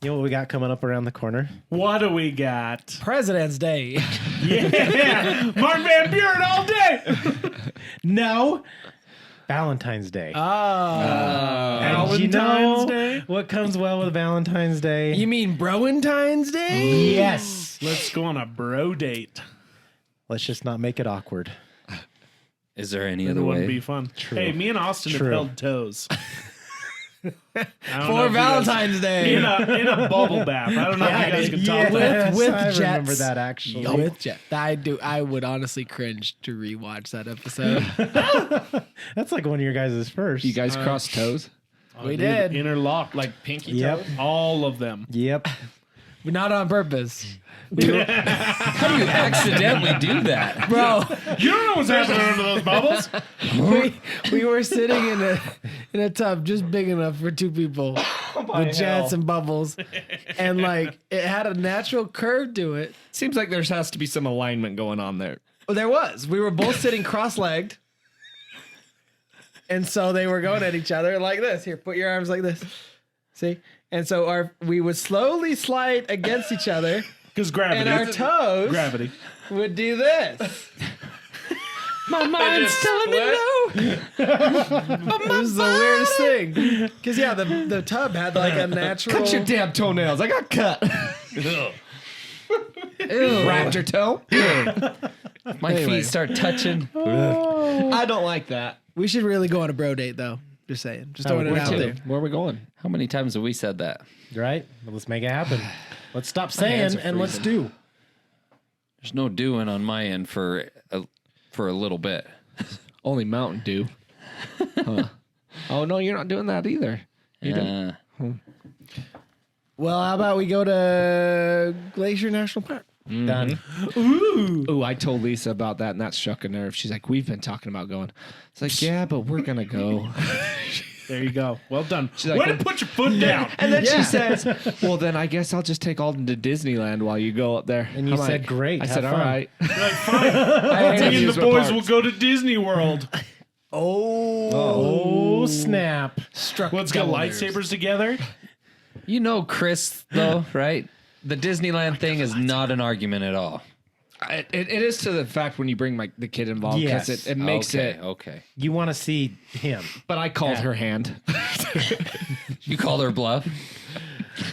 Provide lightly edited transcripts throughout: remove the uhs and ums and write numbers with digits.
You know what we got coming up around the corner? What do we got? President's Day. Yeah, Martin Van Buren all day. No. Valentine's Day. And you Valentine's know Day? what comes well with Valentine's Day? You mean Browentine's Day? Yes. Let's go on a bro date. Let's just not make it awkward. Is there any It other wouldn't way? be fun. True. Hey, me and Austin True. have held toes. For Valentine's Day. In a bubble bath. I don't know if you guys can top that. Yes, With I remember jets. that actually. With Jeff. I would honestly cringe to rewatch that episode. That's like one of your guys' first. You guys cross toes? We did. Interlocked. Like pinky Yep. toe? All of them. Yep. But not on purpose. How do you accidentally do that? Bro, You don't know what's happening under those bubbles. we were sitting in a tub just big enough for two people with jets and bubbles. And like it had a natural curve to it. Seems like there has to be some alignment going on there. Well, there was. We were both sitting cross-legged. And so they were going at each other like this. Here, put your arms like this. See? And so we would slowly slide against each other. Because gravity. And our toes Gravity. would do this. My mind's telling me no. This is the weirdest thing. Because, yeah, the tub had like a natural... Cut your damn toenails. I got cut. Wrapped your toe? My feet start touching. I don't like that. We should really go on a bro date, though. Just saying. Just throwing it out there. Where are we going? How many times have we said that? Right? Well, let's make it happen. Let's stop saying and let's do. There's no doing on my end for a little bit. Only Mountain Dew. Huh. Oh, no, you're not doing that either. Well, how about we go to Glacier National Park? Done. Ooh, I told Lisa about that, and that struck a nerve. She's like, we've been talking about going. It's like, yeah, but we're going to go. There you go. Well done. like, Way to put your foot down. And then she says, well, then I guess I'll just take Alden to Disneyland while you go up there. And you I'm said, like, great, I have said, all fun. right. You're like, fine. Me and the boys will go to Disney World. Oh, snap. Let's get lightsabers together. You know Chris, though, right? The Disneyland thing is not an argument at all. It is to the fact when you bring the kid involved because Yes. it makes it. Okay. You want to see him. But I called her hand. You called her bluff?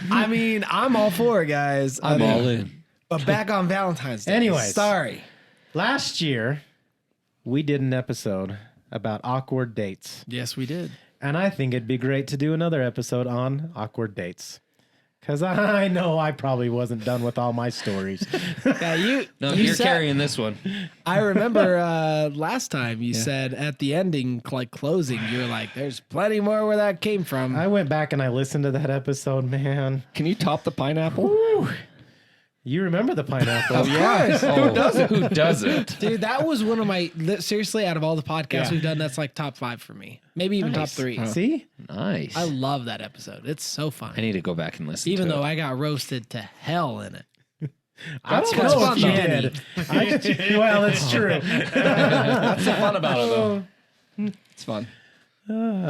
I mean, I'm all for it, guys. I'm all in. But back on Valentine's Day. Anyways. Sorry. Last year, we did an episode about awkward dates. Yes, we did. And I think it'd be great to do another episode on awkward dates. Because I know I probably wasn't done with all my stories. Yeah, No, you you're said- carrying this one. I remember last time you said at the ending, like closing, you were like, there's plenty more where that came from. I went back and I listened to that episode, man. Can you top the pineapple? You remember the pineapple. Yes. Who doesn't? Who doesn't? Dude, that was one of my, seriously, out of all the podcasts we've done, that's like top 5 for me. Maybe even top 3. See? Nice. I love that episode. It's so fun. I need to go back and listen Even to though it. I got roasted to hell in it. I don't That's know fun, if you though. did. Well, it's true. That's the fun about it, though. It's fun.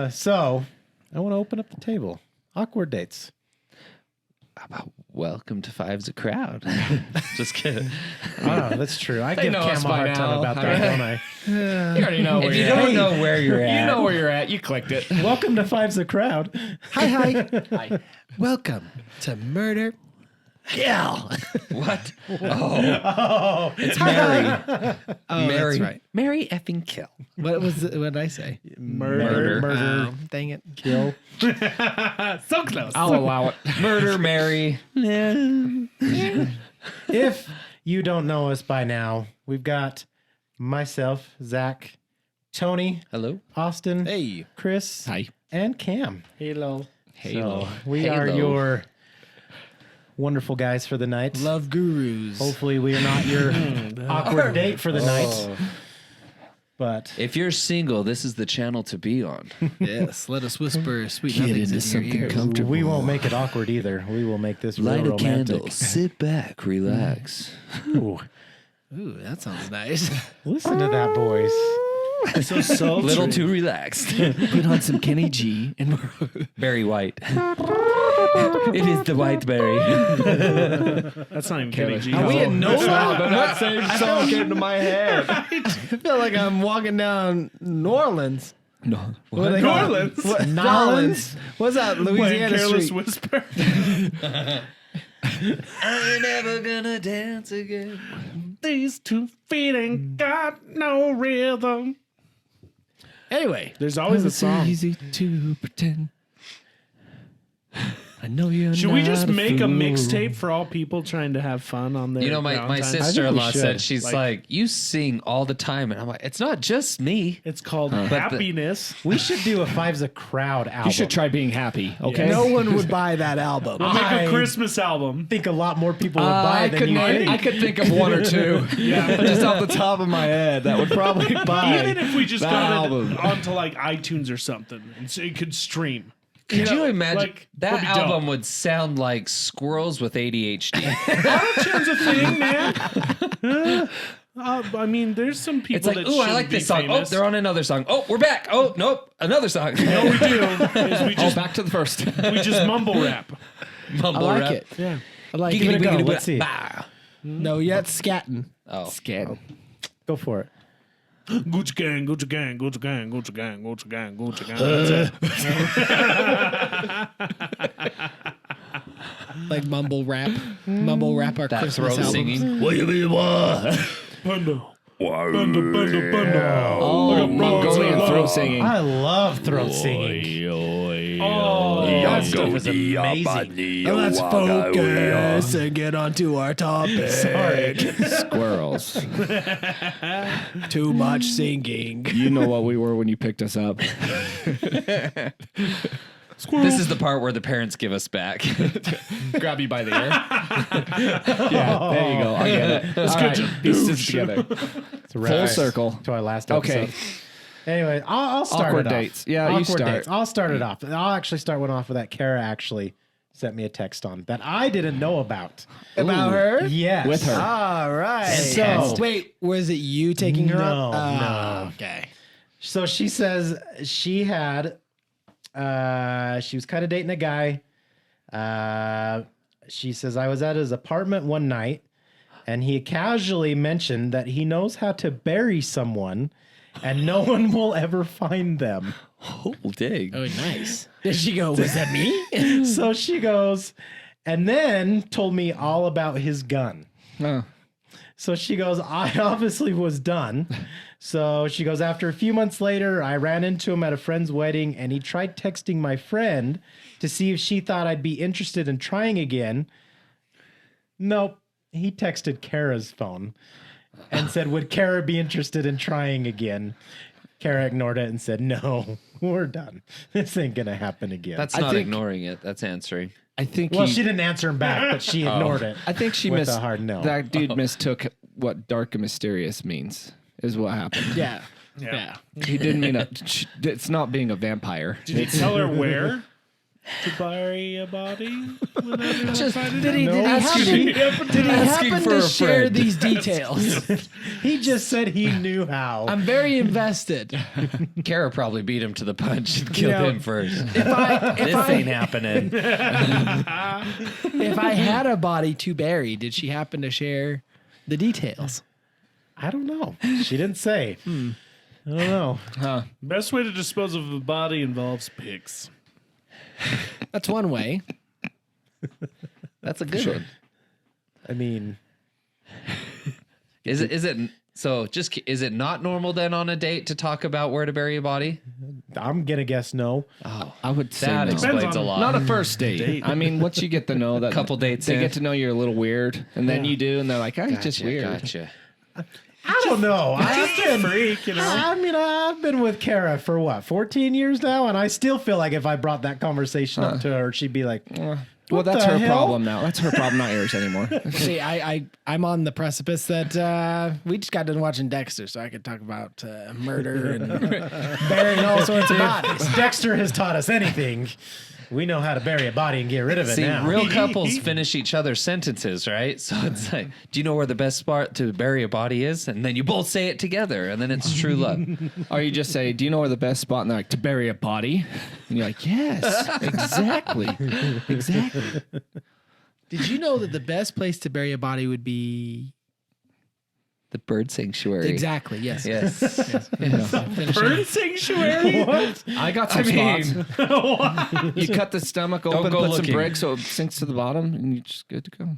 So, I want to open up the table. Awkward dates. How about welcome to Five's a Crowd? Just kidding. Oh, that's true. I give know Cam us a by hard time now. about that, don't I? You already know where If you you're at. don't know where you're at, You know where you're at. You clicked it. Welcome to Five's a Crowd. Hi. Welcome to Murder. Kill. what? Oh, it's Mary. Oh, Mary. that's right. Mary effing kill. What did I say? Murder. Oh, dang it. Kill. So close. I'll allow it. Murder, Mary. If you don't know us by now, we've got myself, Zach, Tony, Hello. Austin, Hey. Chris, Hi. and Cam. Halo. So we are Halo. your wonderful guys for the night. Love gurus. Hopefully we are not your awkward date for the night. But If you're single, this is the channel to be on. Yes, let us whisper sweet nothings in your ears. we won't make it awkward either. We will make this real romantic. sit back, relax. Ooh, Ooh, that sounds nice. listen to that voice. So sultry. Little too relaxed. Put on some Kenny G. And Barry White. It is the white berry. That's not even Kenny G. Are we in NOLA? That same song came to my head. I feel like I'm walking down New Orleans. No. What do they New call it? Orleans? What, Nolans? What's that? Playing Louisiana Careless Street. Whisper. I ain't never gonna dance again. These 2 feet ain't got no rhythm. Anyway, There's always a song. Easy to pretend. I know you're Should we not just make a fool. mixtape for all people trying to have fun on their You know, my Valentine's? sister-in-law should. said, she's Like- like, you sing all the time. And I'm like, it's not just me. It's called Happiness. We should do a Five's a Crowd album. You should try being happy, okay? no one would buy that album. We'll make I a Christmas album. I think a lot more people would buy I than could you name, think. I could think of one or two. Yeah. Just off the top of my head, that would probably buy. Even if we just that got album. it onto like iTunes or something, and so it could stream. Could you imagine? like, that would be album dope. would sound like squirrels with ADHD. Autotune's a thing, man. I mean, there's some people It's like, that ooh, I should like be this song. famous. Oh, they're on another song. Oh, we're back. Oh, nope, another song. What we do is we Oh, just back to the first. we just mumble rap. I Mumble like rap. it. Yeah. I like Give it a it. go. Giggity, Let's see. bah. No, yet scatting. Oh, Scared. Go for it. Gucci gang, Gucci gang, Gucci gang, Gucci gang, Gucci gang, Gucci gang. That's it. Like mumble rap. Mumble rap our that Christmas throat albums. singing. Bundle. Bundle, bundle, bundle. Oh, Mongolian throat singing. I love throat singing. Oh, That stuff is amazing. And let's focus and get onto our topic. Sorry. Squirrels. Too much singing. You know what we were when you picked us up. This is the part where the parents give us back. Grab you by the ear. Yeah, there you go. I get it. All right, pieces together. It's a Full reference circle. to our last episode. Okay. Anyway, I'll start Awkward it off. dates. Yeah, you Awkward start. dates. I'll start it off. I'll actually start one off with that Kara actually sent me a text on that I didn't know about. About her? Yes. With her. All right. So- wait, was it you taking her up? No. Okay. So she says she had, she was kind of dating a guy. She says, I was at his apartment one night and he casually mentioned that he knows how to bury someone and no one will ever find them. Oh, dig. Oh, nice. Did she go, was that me? So she goes, and then told me all about his gun. Oh. So she goes, I obviously was done. So she goes, after a few months later, I ran into him at a friend's wedding and he tried texting my friend to see if she thought I'd be interested in trying again. Nope. He texted Kara's phone and said, would Kara be interested in trying again? Kara ignored it and said, no, we're done. This ain't going to happen again. That's I not think- ignoring it. That's answering. I think well, he, she didn't answer him back, but she ignored it. I think she with a hard no. That dude mistook what dark and mysterious means. Is what happened. Yeah. Yeah. He didn't mean it's not being a vampire. Did you tell her where to bury a body? Just, did he, No. did he happen, did he Asking happen for to a share friend. these details? He just said he knew how. I'm very invested. Kara probably beat him to the punch and killed know, him first. If This ain't I, happening. if I had a body to bury, did she happen to share the details? I don't know. She didn't say. I don't know. Best way to dispose of a body involves pigs. That's one way. That's a good one. I mean, Is it not normal then on a date to talk about where to bury a body? I'm gonna guess no. I would say That no. explains a on- lot. Not a first date. I mean, once you get to know that, Couple dates they in. get to know you're a little weird, and then you do, and they're like, "Oh, it's just weird." Gotcha. I don't know. I've been, Freak, you know. I mean, I've been with Kara for what, 14 years now, and I still feel like if I brought that conversation up to her, she'd be like, Well, that's the her hell? problem now. That's her problem, not yours anymore. See, I'm on the precipice that we just got done watching Dexter, so I could talk about murder and burying all sorts of bodies. If Dexter has taught us anything, we know how to bury a body and get rid of it See, now. real couples finish each other's sentences, right? So it's like, do you know where the best spot to bury a body is? And then you both say it together, and then it's true love. Or you just say, do you know where the best spot? And they're like, to bury a body. And you're like, yes, exactly. Exactly. Did you know that the best place to bury a body would be The bird sanctuary. exactly? Yes. Yes. Bird sanctuary? What? I got some spots. You cut the stomach open, go put looking. some bricks so it sinks to the bottom, and you're just good to go.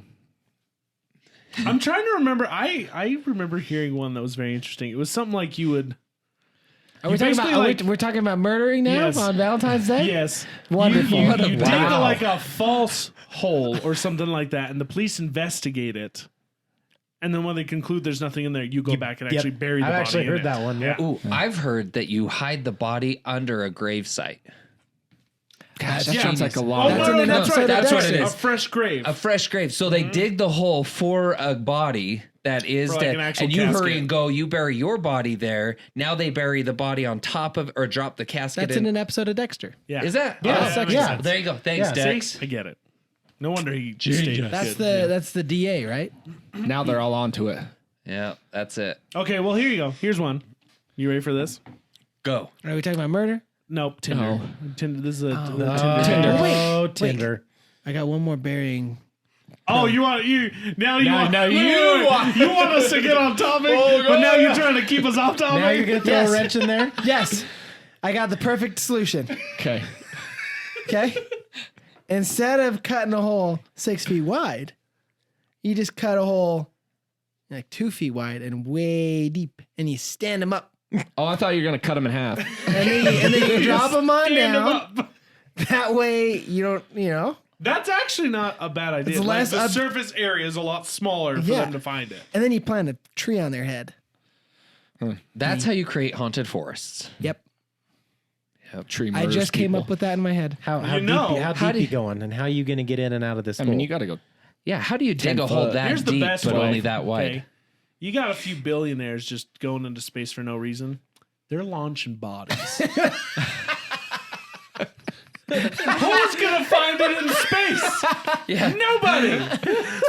I'm trying to remember. I remember hearing one that was very interesting. It was something like you would. Are we You talking basically, about? like- We're talking about murdering now Yes. on Valentine's Day. Yes. Wonderful. You What a- dig wow. like a false hole or something like that, and the police investigate it. And then when they conclude there's nothing in there, you go back and Yep. actually bury the I've body. actually in heard it. that one. Yeah. Ooh, I've heard that you hide the body under a gravesite. Gosh, that Yeah. sounds like a Oh, lot. That's no, in an that's episode right. of That's what it Dexter. A is. fresh grave. A fresh grave. So they dig the hole for a body that is For like dead. an actual And you casket. hurry and go, you bury your body there. Now they bury the body on top of, or drop the casket That's in in. an episode of Dexter. Yeah. Is that? Yeah, Oh, that makes yeah. sense. There you go. Thanks, Yeah. Dex. I get it. No wonder he stayed. That's good. that's the DA, right? Now they're all onto it. Yeah, that's it. Okay, well, here you go. Here's one. You ready for this? Go. Are we talking about murder? Nope, Tinder. No. Tinder. This is a Tinder. Oh, Wait, Tinder. I got one more burying. Oh, you want you now? You want now wait, you wait, wait. You want us to get on topic, but now you're trying to keep us off topic. Now you're going to throw Yes. a wrench in there? Yes, I got the perfect solution. Okay. Okay, instead of cutting a hole 6 feet wide, you just cut a hole like 2 feet wide and way deep, and you stand them up, Oh, I thought you were going to cut them in half. and then you drop them on Stand 'em down. up. That way you don't, That's actually not a bad idea. It's Like, less the ob- surface area is a lot smaller for Yeah. them to find it. and then you plant a tree on their head. That's how you create haunted forests. Yep, Tree I murders just came people. up with that in my head. How You know. deep do you you- going? And how are you going to get in and out of this I hole? mean, you got to go. Yeah, how do you dig 10 a hole foot. that Here's the deep best but way. only that wide? Okay. You got a few billionaires just going into space for no reason. They're launching bodies. Who's gonna find it in space? Yeah. Nobody.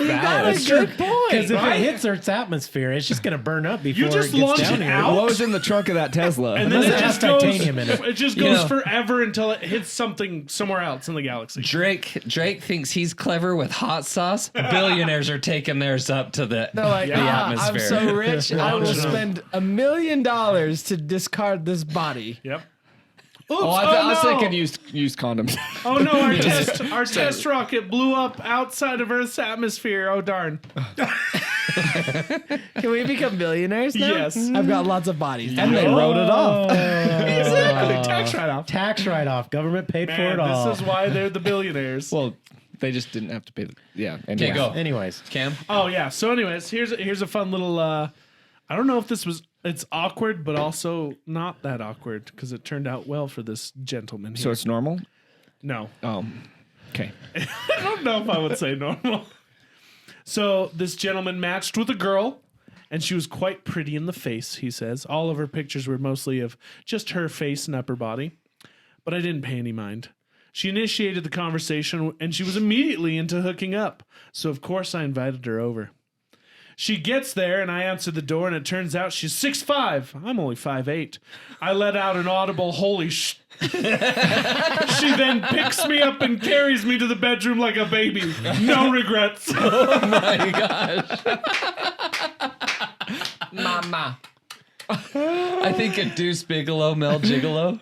That's good true. point, Because if right? it hits Earth's atmosphere, it's just going to burn up before just it gets launch down it here. out? What was in the trunk of that Tesla? And then Unless it it just has goes. titanium in it. It just You goes know. forever until it hits something somewhere else in the galaxy. Drake thinks he's clever with hot sauce. Billionaires are taking theirs up to the, They're like, the I'm atmosphere. so rich, I will Launch it up. spend $1 million to discard this body. Yep. Oops, oh, I was no. thinking use condoms. Oh no, our test rocket blew up outside of Earth's atmosphere. Oh darn. Can we become billionaires now? Yes. I've got lots of bodies. And they wrote it off. Exactly. Tax write-off. Tax write-off. Government paid for Man, it all. this is why they're the billionaires. Well, they just didn't have to pay. Yeah. Anyway. Okay, go. Anyways. Cam? Oh yeah. So, anyways, here's a fun little. I don't know if it's awkward, but also not that awkward because it turned out well for this gentleman here. So it's normal. no, Oh. Okay. I don't know if I would say normal. So this gentleman matched with a girl, and she was quite pretty in the face. He says all of her pictures were mostly of just her face and upper body, but I didn't pay any mind. She initiated the conversation, and she was immediately into hooking up. So of course I invited her over. She gets there, and I answer the door, and it turns out she's 6'5". I'm only 5'8". I let out an audible holy sh. She then picks me up and carries me to the bedroom like a baby. No regrets. My gosh. Mama. I think a Deuce Bigelow, Mel Gigolo.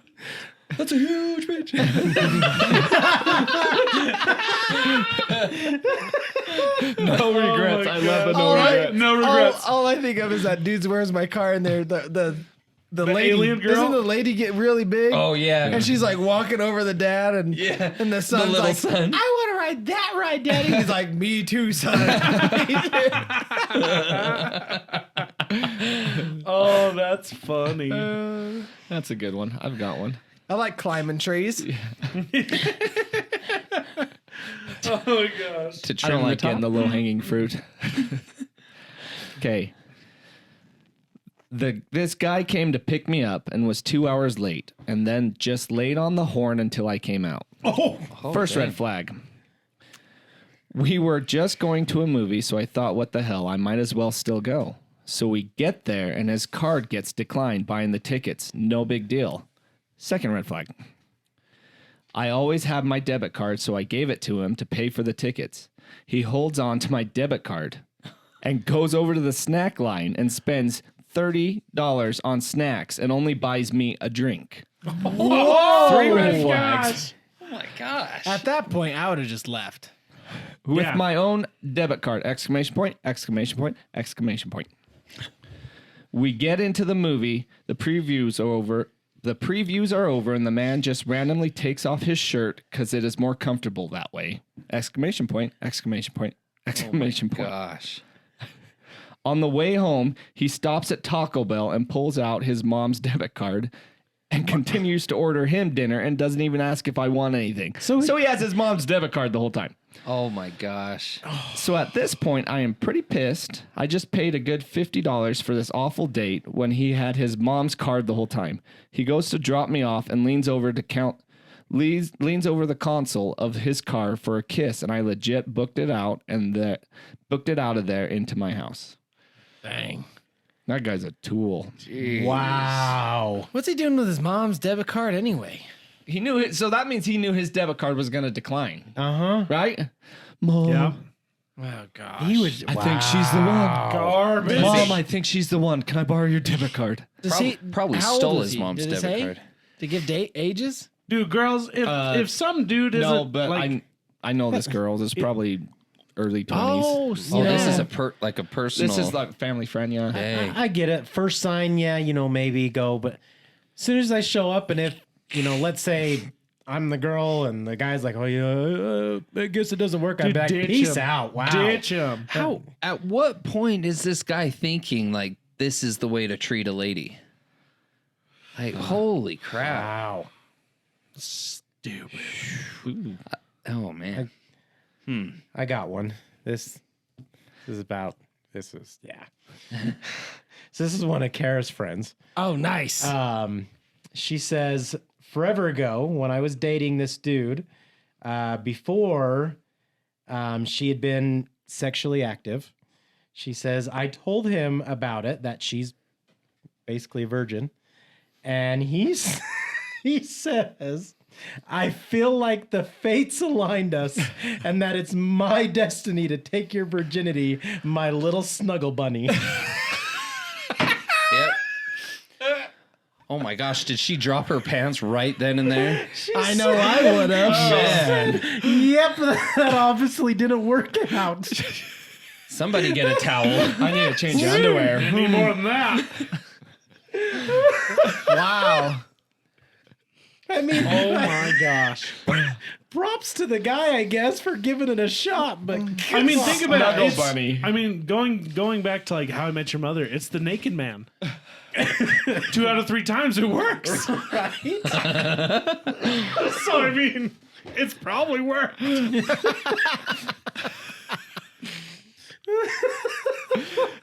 That's a huge bitch. No regrets. I love the no All regrets. right. No regrets. All I think of is that dude's Where's My Car in there. The lady. alien girl? Doesn't the lady get really big? Oh, yeah. And she's like walking over the dad, and Yeah. and the son's little like, son. I want to ride that ride, Daddy. He's like, me too, son. Oh, that's funny. That's a good one. I've got one. I like climbing trees. Oh Oh my gosh. To I trim don't the like getting the top? low hanging fruit. Okay. This guy came to pick me up and was 2 hours late, and then just laid on the horn until I came out. Oh, First dang. red flag. We were just going to a movie, so I thought, what the hell? I might as well still go. So we get there, and his card gets declined buying the tickets. No big deal. Second red flag. I always have my debit card, so I gave it to him to pay for the tickets. He holds on to my debit card and goes over to the snack line and spends $30 on snacks and only buys me a drink. Three red my flags. gosh. Oh my gosh. At that point, I would have just left. With Yeah. my own debit card! Exclamation point! Exclamation point! Exclamation point! We get into the movie. The previews are over. And the man just randomly takes off his shirt because it is more comfortable that way. Exclamation point! Exclamation point! Exclamation point! Gosh. On the way home, he stops at Taco Bell and pulls out his mom's debit card and continues to order him dinner and doesn't even ask if I want anything. So he has his mom's debit card the whole time. Oh my gosh. So at this point, I am pretty pissed. I just paid a good $50 for this awful date when he had his mom's card the whole time. He goes to drop me off and leans over the console of his car for a kiss, and I legit booked it out of there into my house. Dang. That guy's a tool. Wow. What's he doing with his mom's debit card anyway? He knew it, so that means he knew his debit card was going to decline, Uh-huh. right? Mom, Yeah. Oh, gosh. He was. I think she's the one. Garbage. Mom, I think she's the one. Can I borrow your debit card? Does he- Probably how old stole was his he? mom's Did it debit say? card. To give ages? Dude, girls, if some dude isn't No, but like, I know this girl. This is probably early 20s. Oh, Oh, this yeah. is a personal. This is like family friend, yeah. Dang. I get it. First sign, yeah, maybe go. But as soon as I show up, and if, let's say I'm the girl and the guy's like, oh, yeah, I guess it doesn't work. I'm dude, back. ditch Peace him. out. Wow. Ditch him. How? At what point is this guy thinking like this is the way to treat a lady? Like, holy crap! Wow. Stupid. Oh man. I got one. This is, yeah. So this is one of Kara's friends. Oh, nice. She says, forever ago, when I was dating this dude, before she had been sexually active, she says, I told him about it, that she's basically a virgin. And he says, I feel like the fates aligned us and that it's my destiny to take your virginity, my little snuggle bunny. Yep. Oh my gosh! Did she drop her pants right then and there? I know I would have. Man. Yep, that obviously didn't work out. Somebody get a towel. I need to change your underwear. Any more than that? Wow. I mean, oh my gosh. Props to the guy, I guess, for giving it a shot. But I mean, think about Snuggle it. bunny. I mean, going back to like How I Met Your Mother, it's the naked man. 2 out of 3 times it works. right? So I mean, it's probably worked.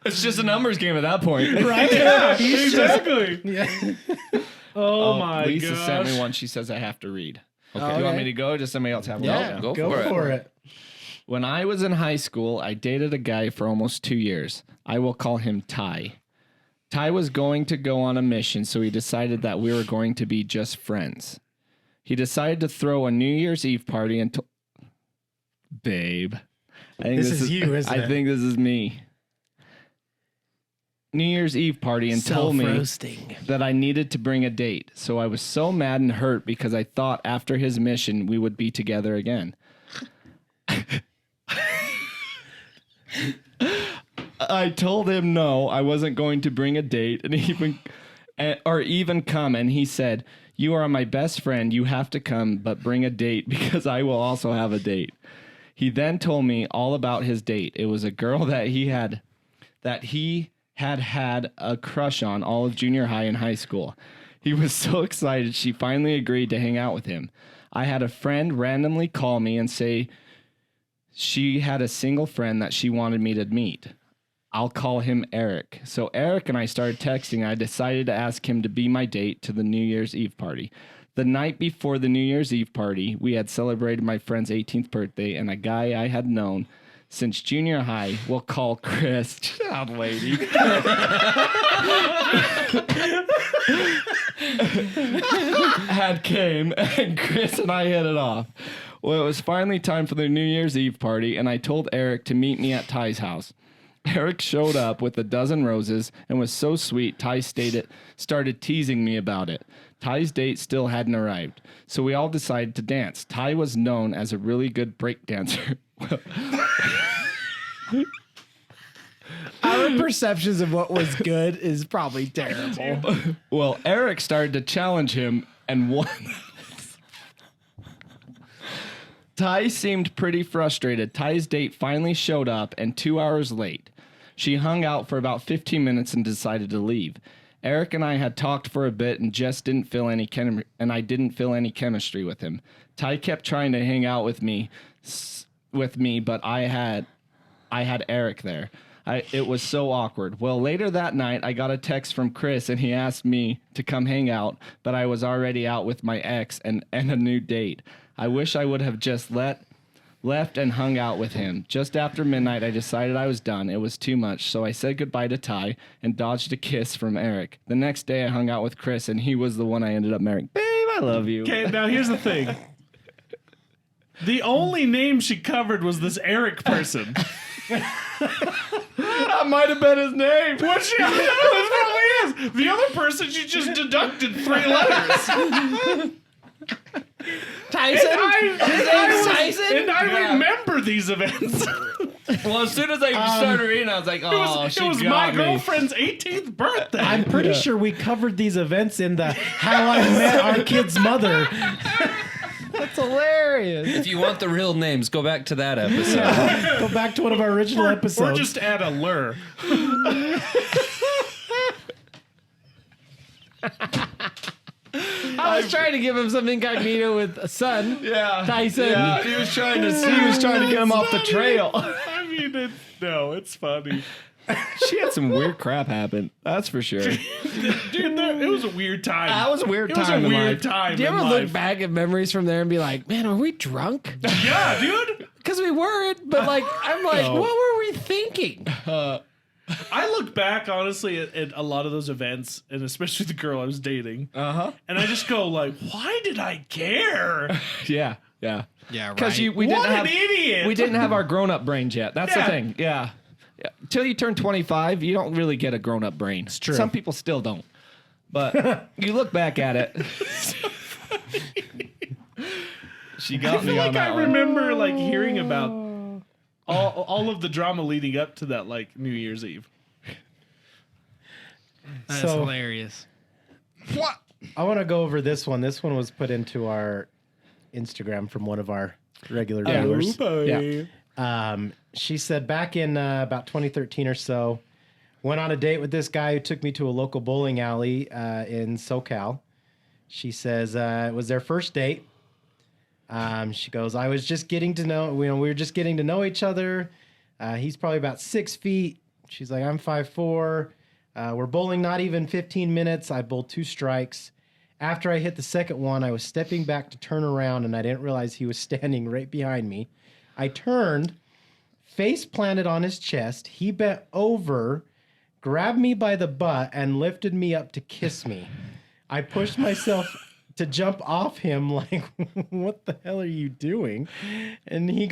It's just a numbers game at that point. Right? Yeah, He's just- exactly. yeah. Oh my Lisa gosh. sent me one. She says I have to read. Okay. Okay. You want me to go? Or does somebody else have one? Yeah. Go Go for it. for it. When I was in high school, I dated a guy for almost 2 years. I will call him Ty. Ty was going to go on a mission, so he decided that we were going to be just friends. He decided to throw a New Year's Eve party and babe. I think This is you, isn't I it? think this is me. New Year's Eve party and told me Self-roasting. that I needed to bring a date. So I was so mad and hurt because I thought after his mission we would be together again. I told him no, I wasn't going to bring a date and even come, and he said, "You are my best friend. You have to come, but bring a date because I will also have a date." He then told me all about his date. It was a girl that he had a crush on all of junior high and high school. He was so excited she finally agreed to hang out with him. I had a friend randomly call me and say She had a single friend that she wanted me to meet. I'll call him Eric. So Eric and I started texting. I decided to ask him to be my date to the New Year's Eve party. The night before the New Year's Eve party, we had celebrated my friend's 18th birthday, and a guy I had known since junior high, we'll call Chris. Child lady. had came, and Chris and I hit it off. Well, it was finally time for the New Year's Eve party, and I told Eric to meet me at Ty's house. Eric showed up with a dozen roses and was so sweet, Ty started teasing me about it. Ty's date still hadn't arrived, so we all decided to dance. Ty was known as a really good break dancer. Our perceptions of what was good is probably terrible. Well, Eric started to challenge him and won. Ty seemed pretty frustrated. Ty's date finally showed up and 2 hours late. She hung out for about 15 minutes and decided to leave. Eric and I had talked for a bit and just didn't feel any I didn't feel any chemistry with him. Ty kept trying to hang out with me, but I had Eric there. It was so awkward. Well, later that night, I got a text from Chris, and he asked me to come hang out, but I was already out with my ex and a new date. I wish I would have just left and hung out with him. Just after midnight, I decided I was done. It was too much, so I said goodbye to Ty and dodged a kiss from Eric. The next day, I hung out with Chris, and he was the one I ended up marrying. Babe, I love you. Okay, now here's the thing. The only name she covered was this Eric person. That might have been his name. What she it probably is. The other person, she just deducted 3 letters. Tyson? Tyson? And I remember these events. Well, as soon as I started reading, I was like, oh, it was my girlfriend's 18th birthday. I'm pretty sure we covered these events in the How I Met Our Kid's Mother. That's hilarious. If you want the real names, go back to that episode. Go back to one of our original episodes. Or just add a lure. I was trying to give him some incognito with a son. Yeah. Tyson. Yeah. He was trying to get him off the trail. I mean, it's funny. She had some weird crap happen. That's for sure. Dude, it was a weird time. That was a weird It was time a in weird life. time Do you in ever life. look back at memories from there and be like, man, are we drunk? Yeah, dude. Because we weren't, but like, I'm like, what were we thinking? I look back, honestly, at a lot of those events, and especially the girl I was dating. Uh-huh. And I just go like, why did I care? Yeah. Yeah. Yeah, Because we What didn't an have idiot. we didn't have our grown-up brains yet. That's the Yeah. thing. Yeah. Till you turn 25, you don't really get a grown-up brain. It's true. Some people still don't. But you look back at it. She got I feel me on like that I one. remember like hearing about all of the drama leading up to that like New Year's Eve. That's So- hilarious. I want to go over this one. This one was put into our Instagram from one of our regular viewers. Yeah. She said back in about 2013 or so, went on a date with this guy who took me to a local bowling alley in SoCal. She says it was their first date. She goes, I was just getting to know, we were just getting to know each other. He's probably about 6 feet. She's like, I'm 5'4". We're bowling not even 15 minutes. I bowled 2 strikes. After I hit the second one, I was stepping back to turn around, and I didn't realize he was standing right behind me. I turned, face planted on his chest. He bent over, grabbed me by the butt, and lifted me up to kiss me. I pushed myself to jump off him like, what the hell are you doing? And he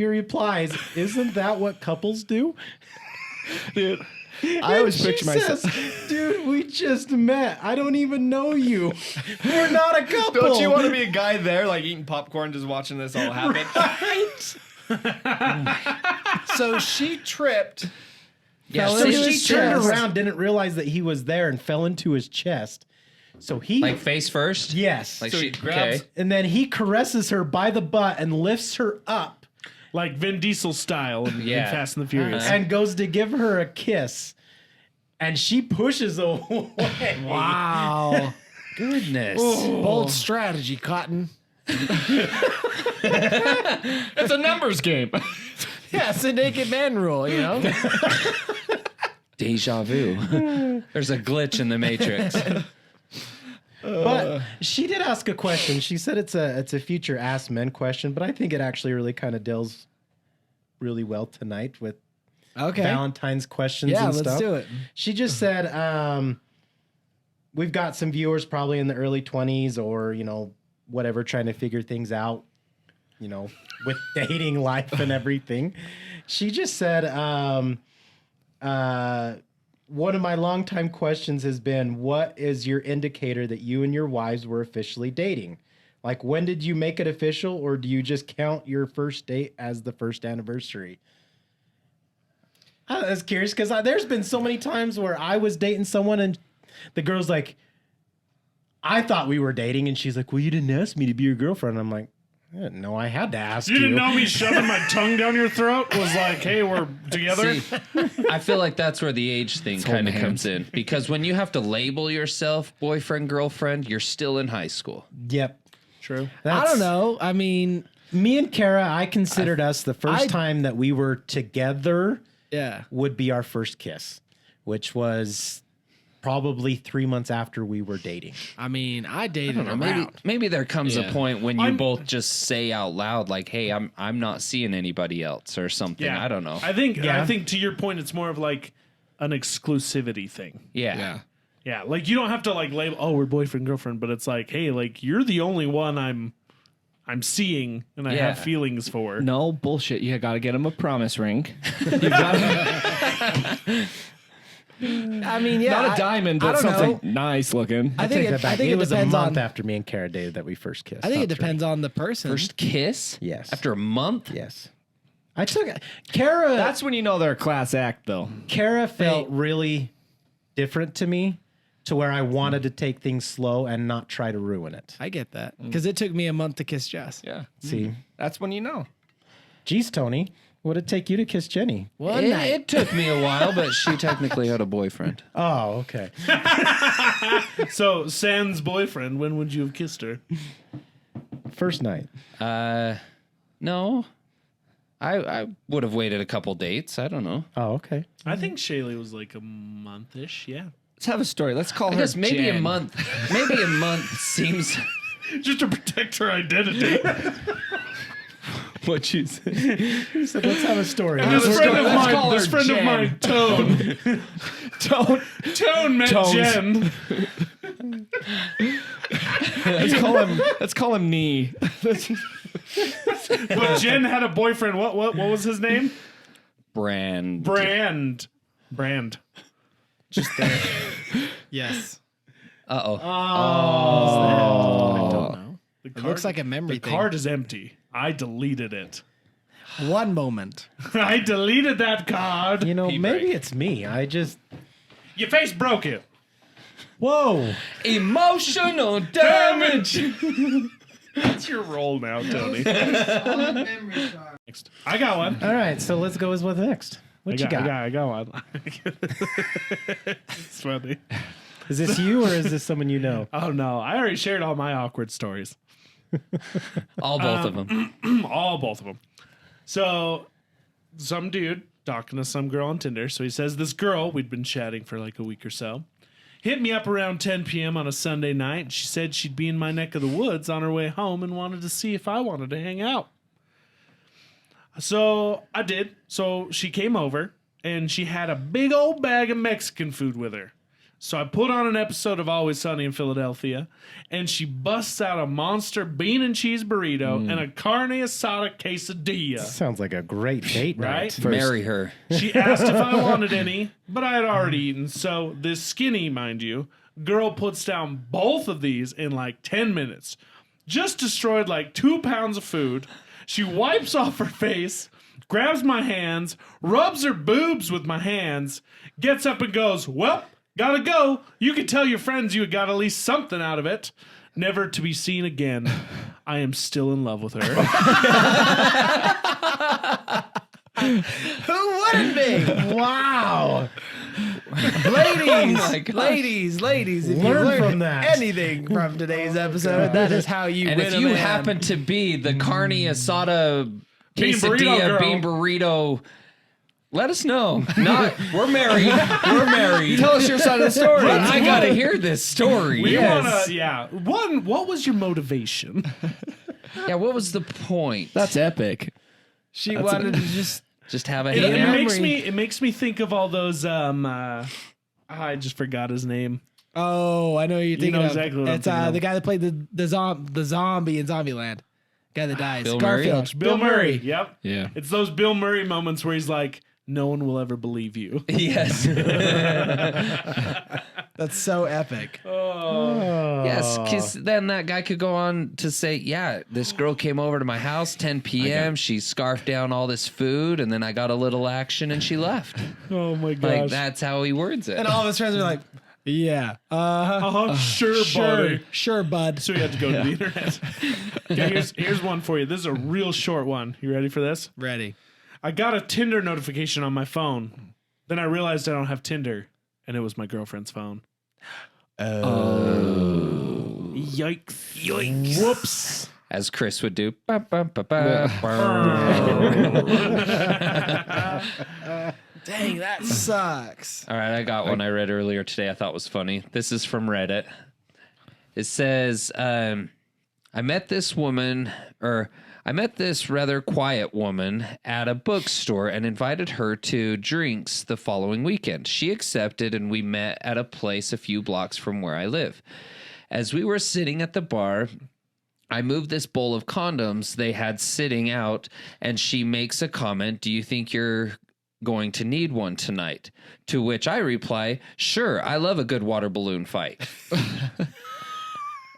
replies, isn't that what couples do? Dude, I always She picture myself. says, dude, we just met. I don't even know you. We're not a couple. Don't you want to be a guy there, like eating popcorn, just watching this all happen? So she tripped. Yeah, Fell So into she his turned chest. around, didn't realize that he was there, and fell into his chest. So he, like face first. yes, Like So she he grabs- okay. and then he caresses her by the butt and lifts her up Like Vin Diesel style in Yeah. Fast and the Furious. and goes to give her a kiss, and she pushes away. Wow. Goodness. Bold strategy, Cotton. It's a numbers game. Yeah, it's a naked man rule, you know? Deja vu. There's a glitch in the Matrix. But she did ask a question. She said it's a future Ask Men question, but I think it actually really kind of deals really well tonight with Okay. Valentine's questions Yeah, and let's stuff. do it. She just said, we've got some viewers probably in the early 20s or, whatever, trying to figure things out, with dating life and everything. She just said, one of my longtime questions has been, what is your indicator that you and your wives were officially dating? Like, when did you make it official, or do you just count your first date as the first anniversary? I was curious because there's been so many times where I was dating someone and the girl's like, I thought we were dating, and she's like, well, you didn't ask me to be your girlfriend. And I'm like, I didn't know I had to ask you. You didn't know me shoving my tongue down your throat was like, hey, we're together? See, I feel like that's where the age thing kind of comes in. Because when you have to label yourself boyfriend, girlfriend, you're still in high school. Yep. True. I don't know. I mean, Me and Kara, I considered us the first time that we were together yeah. would be our first kiss, which was probably 3 months after we were dating. I mean, I dated Maybe, maybe there comes a Yeah. point when you both just say out loud, like, hey, I'm not seeing anybody else or something. Yeah. I don't know. I think to your point, it's more of like an exclusivity thing. Yeah. Yeah, like you don't have to like label, oh, we're boyfriend girlfriend, but it's like, hey, like you're the only one I'm seeing and I have feelings for. No bullshit. You got to get him a promise ring. You got I mean, yeah. not a diamond, I but don't something know. nice looking. I think Take that I back. think It it was a depends month on. after me and Kara dated that we first kissed. I think it Not depends on the person. First kiss? Yes. After a month? Yes. I took Kara. That's when you know they're a class act, though. Kara felt really different to me, to where I wanted to take things slow and not try to ruin it. I get that because it took me a month to kiss Jess. Yeah. See, That's when you know. geez, Tony, what did it take you to kiss Jenny? One night. It took me a while, but she technically had a boyfriend. Oh, okay. So, Sans boyfriend, when would you have kissed her? First night. No. I would have waited a couple dates. I don't know. Oh, okay. I think Shaylee was like a month-ish, yeah. Let's have a story. Let's call I her guess maybe Jen. a month. Maybe a month seems. Just to protect her identity. What you say? He said, let's have a story. This friend of let's call mine, her this friend of Jen. mine, Tone. Tone met Tones. Jen. Let's call him Nee. But Jen had a boyfriend. What was his name? Brand. Brand. Yes. Uh-oh. I don't know. The It looks like a memory the thing. card is empty. I deleted it. One moment. I deleted that card. You know, Pee maybe break. it's me. I just. Your face broke it. Whoa. Emotional damage. That's your role now, Tony. Next. I got one. All right, so let's go with what's next. What you got? I got one. It's funny. Is this you or is this someone you know? Oh no, I already shared all my awkward stories. All both of them. Both of them. So, some dude talking to some girl on Tinder. So he says this girl, we'd been chatting for like a week or so, hit me up around 10 p.m. on a Sunday night. She said she'd be in my neck of the woods on her way home and wanted to see if I wanted to hang out. So I did. So she came over and she had a big old bag of Mexican food with her. So I put on an episode of Always Sunny in Philadelphia, and she busts out a monster bean and cheese burrito and a carne asada quesadilla. Sounds like a great date Right? night. Marry her. She asked if I wanted any, but I had already eaten. So this skinny, mind you, girl puts down both of these in like 10 minutes. Just destroyed like 2 pounds of food. She wipes off her face, grabs my hands, rubs her boobs with my hands, gets up and goes, well, gotta go. You can tell your friends you got at least something out of it. Never to be seen again. I am still in love with her. Who wouldn't be? Wow. Ladies, my gosh. ladies, if Learn you learned from that. anything from today's episode, that is how you And win if a you man. happen to be the carne asada Bean burrito quesadilla girl. bean burrito, let us know. Not we're married. We're married. Tell us your side of the story. But I gotta hear this story. We wanna, yeah. One, what was your motivation? Yeah, what was the point? That's epic. She wanted to just Just have a It, hangout. it makes me think of all those. I just forgot his name. Oh, I know what you're thinking know of. exactly what I'm It's thinking of. the guy that played the zombie in Zombieland. Guy that dies. Bill Murray? Garfield. Bill Murray. Yep. Yeah. It's those Bill Murray moments where he's like, "No one will ever believe you." Yes. That's so epic. Yes, because then that guy could go on to say, yeah, this girl came over to my house 10 p.m. She scarfed down all this food, and then I got a little action, and she left. Oh my gosh. Like, that's how he words it. And all of his friends are like, yeah, Sure, buddy. sure, bud. So you had to go to the internet. Okay, here's one for you. This is a real short one. You ready for this? Ready. I got a Tinder notification on my phone. Then I realized I don't have Tinder, and it was my girlfriend's phone. Oh. Yikes. Whoops. As Chris would do. Dang, that sucks. All right, I got one I read earlier today I thought was funny. This is from Reddit. It says, I met this rather quiet woman at a bookstore and invited her to drinks the following weekend. She accepted, and we met at a place a few blocks from where I live. As we were sitting at the bar, I moved this bowl of condoms they had sitting out, and she makes a comment, "Do you think you're going to need one tonight?" To which I reply, "Sure, I love a good water balloon fight."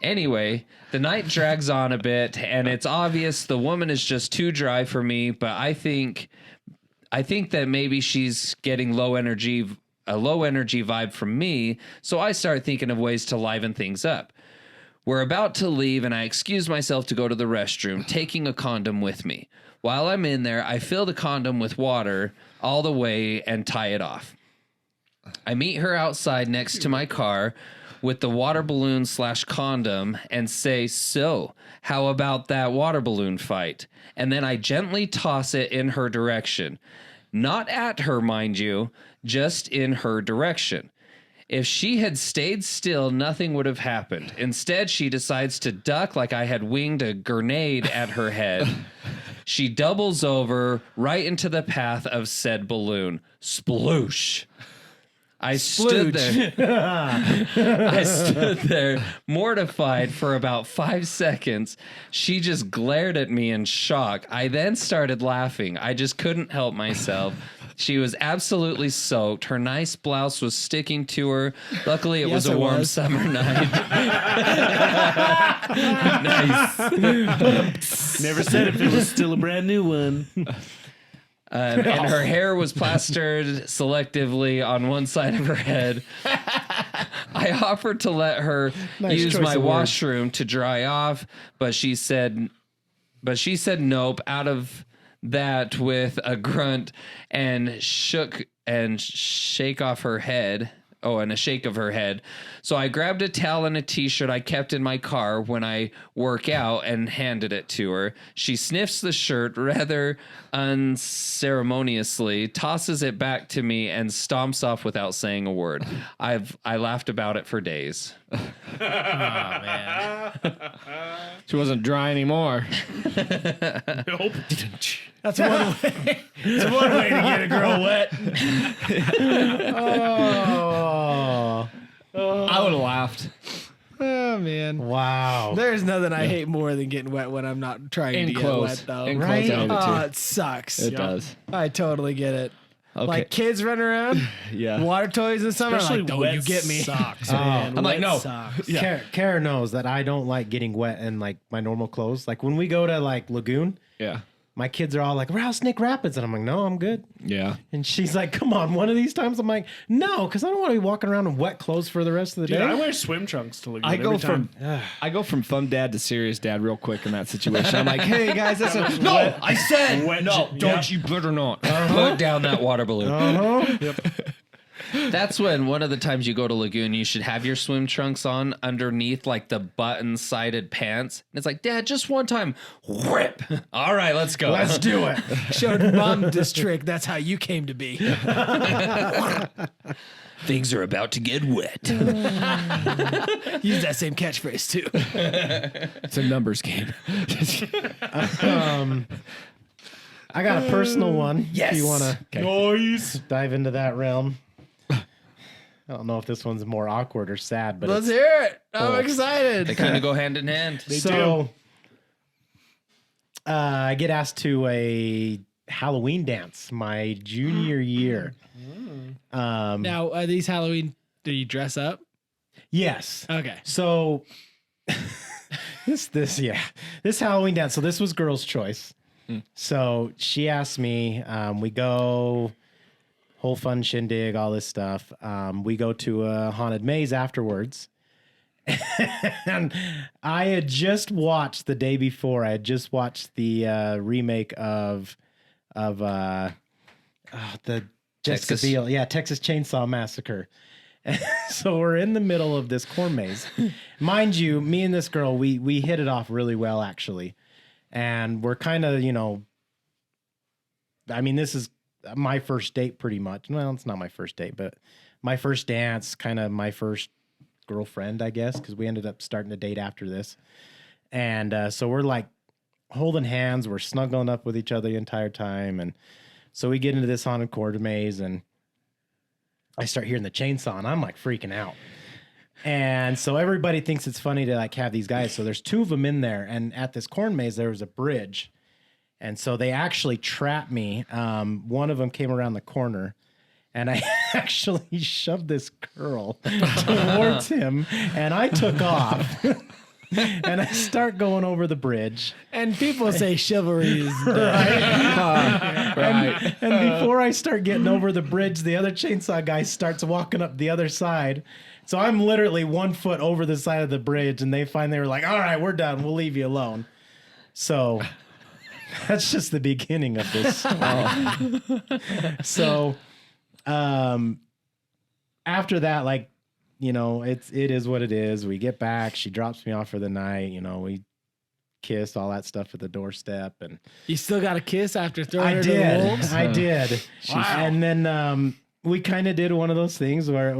Anyway, the night drags on a bit, and it's obvious the woman is just too dry for me, but I think that maybe she's getting a low energy vibe from me, so I start thinking of ways to liven things up. We're about to leave, and I excuse myself to go to the restroom, taking a condom with me. While I'm in there, I fill the condom with water all the way and tie it off. I meet her outside next to my car with the water balloon / condom and say, "So, how about that water balloon fight?" And then I gently toss it in her direction. Not at her, mind you, just in her direction. If she had stayed still, nothing would have happened. Instead, she decides to duck like I had winged a grenade at her head. She doubles over right into the path of said balloon. Sploosh. I stood there mortified for about 5 seconds. She just glared at me in shock. I then started laughing. I just couldn't help myself. She was absolutely soaked. Her nice blouse was sticking to her. Luckily, it was a warm summer night. Nice. Never said if it was still a brand new one. And her hair was plastered selectively on one side of her head. I offered to let her use my washroom to dry off, but she said nope. Out of that with a grunt and shake of her head. So I grabbed a towel and a t-shirt I kept in my car when I work out and handed it to her. She sniffs the shirt rather unceremoniously, tosses it back to me, and stomps off without saying a word. I laughed about it for days. She wasn't dry anymore. Nope. That's one way. It's one way to get a girl wet. I would have laughed. Oh man. Wow. There's nothing I hate more than getting wet when I'm not trying to get wet though. In Right? clothes, I hate it too. Oh, it sucks. It does. I totally get it. Okay. Like kids running around, Yeah. water toys in summer. Especially Like, don't wet you get me? socks, Man, I'm like, wet no. socks. Kara knows that I don't like getting wet in like my normal clothes. Like when we go to like Lagoon, Yeah. my kids are all like, "We're out Snake Rapids," and I'm like, "No, I'm good." Yeah. And she's like, "Come on, one of these times." I'm like, "No," because I don't want to be walking around in wet clothes for the rest of the Dude, day. I wear swim trunks to look good I go every time. from fun dad to serious dad real quick in that situation. I'm like, hey guys, that's a no. I said Wet no. j- Don't you better not. Put down that water balloon. That's when one of the times you go to Lagoon, you should have your swim trunks on underneath like the button-sided pants. And it's like, Dad, just one time. Whip. All right, let's go. Let's do it. Showed Mom this trick. That's how you came to be. Things are about to get wet. Use that same catchphrase too. It's a numbers game. I got a personal one. Yes. If you want to Noise. dive into that realm. I don't know if this one's more awkward or sad, but Let's it's, hear it. I'm Cool. excited. They kind of go hand in hand. so I get asked to a Halloween dance my junior year. Now, are these Halloween? Do you dress up? Yes. Okay. So this Halloween dance. So this was girls' choice. So she asked me. We go whole fun shindig, all this stuff. We go to a haunted maze afterwards. And I had just watched the day before. I had just watched the remake of the Jessica Texas. Biel, Texas Chainsaw Massacre. So we're in the middle of this corn maze. Mind you, me and this girl, we hit it off really well, actually. And we're kind of, I mean, this is my first date pretty much. Well, it's not my first date, but my first dance, kind of my first girlfriend, I guess, because we ended up starting to date after this. And so we're like holding hands. We're snuggling up with each other the entire time. And so we get into this haunted corn maze, and I start hearing the chainsaw, and I'm like freaking out. And so everybody thinks it's funny to like have these guys. So there's two of them in there, and at this corn maze there was a bridge, and so they actually trapped me. One of them came around the corner, and I actually shoved this girl towards him, and I took off. And I start going over the bridge. And people say chivalry is Right. And before I start getting over the bridge, the other chainsaw guy starts walking up the other side. So I'm literally 1 foot over the side of the bridge, and they were like, all right, we're done. We'll leave you alone. So that's just the beginning of this. So after that, like, it is what it is. We get back. She drops me off for the night. We kiss, all that stuff at the doorstep. And You still got a kiss after throwing her to the wolves? I did. Wow. And then we kind of did one of those things where it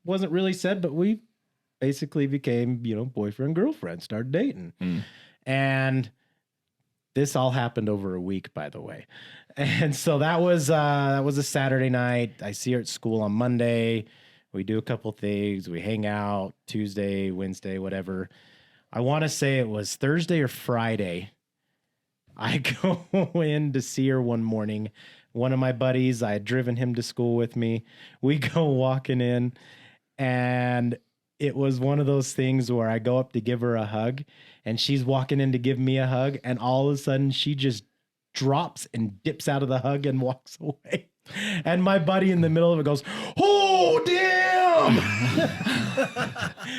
wasn't really said, but we basically became, boyfriend, girlfriend, started dating. And this all happened over a week, by the way. And so that was a Saturday night. I see her at school on Monday. We do a couple things. We hang out Tuesday, Wednesday, whatever. I want to say it was Thursday or Friday. I go in to see her one morning. One of my buddies, I had driven him to school with me. We go walking in, and it was one of those things where I go up to give her a hug, and she's walking in to give me a hug, and all of a sudden she just drops and dips out of the hug and walks away. And my buddy in the middle of it goes, "Oh, damn!"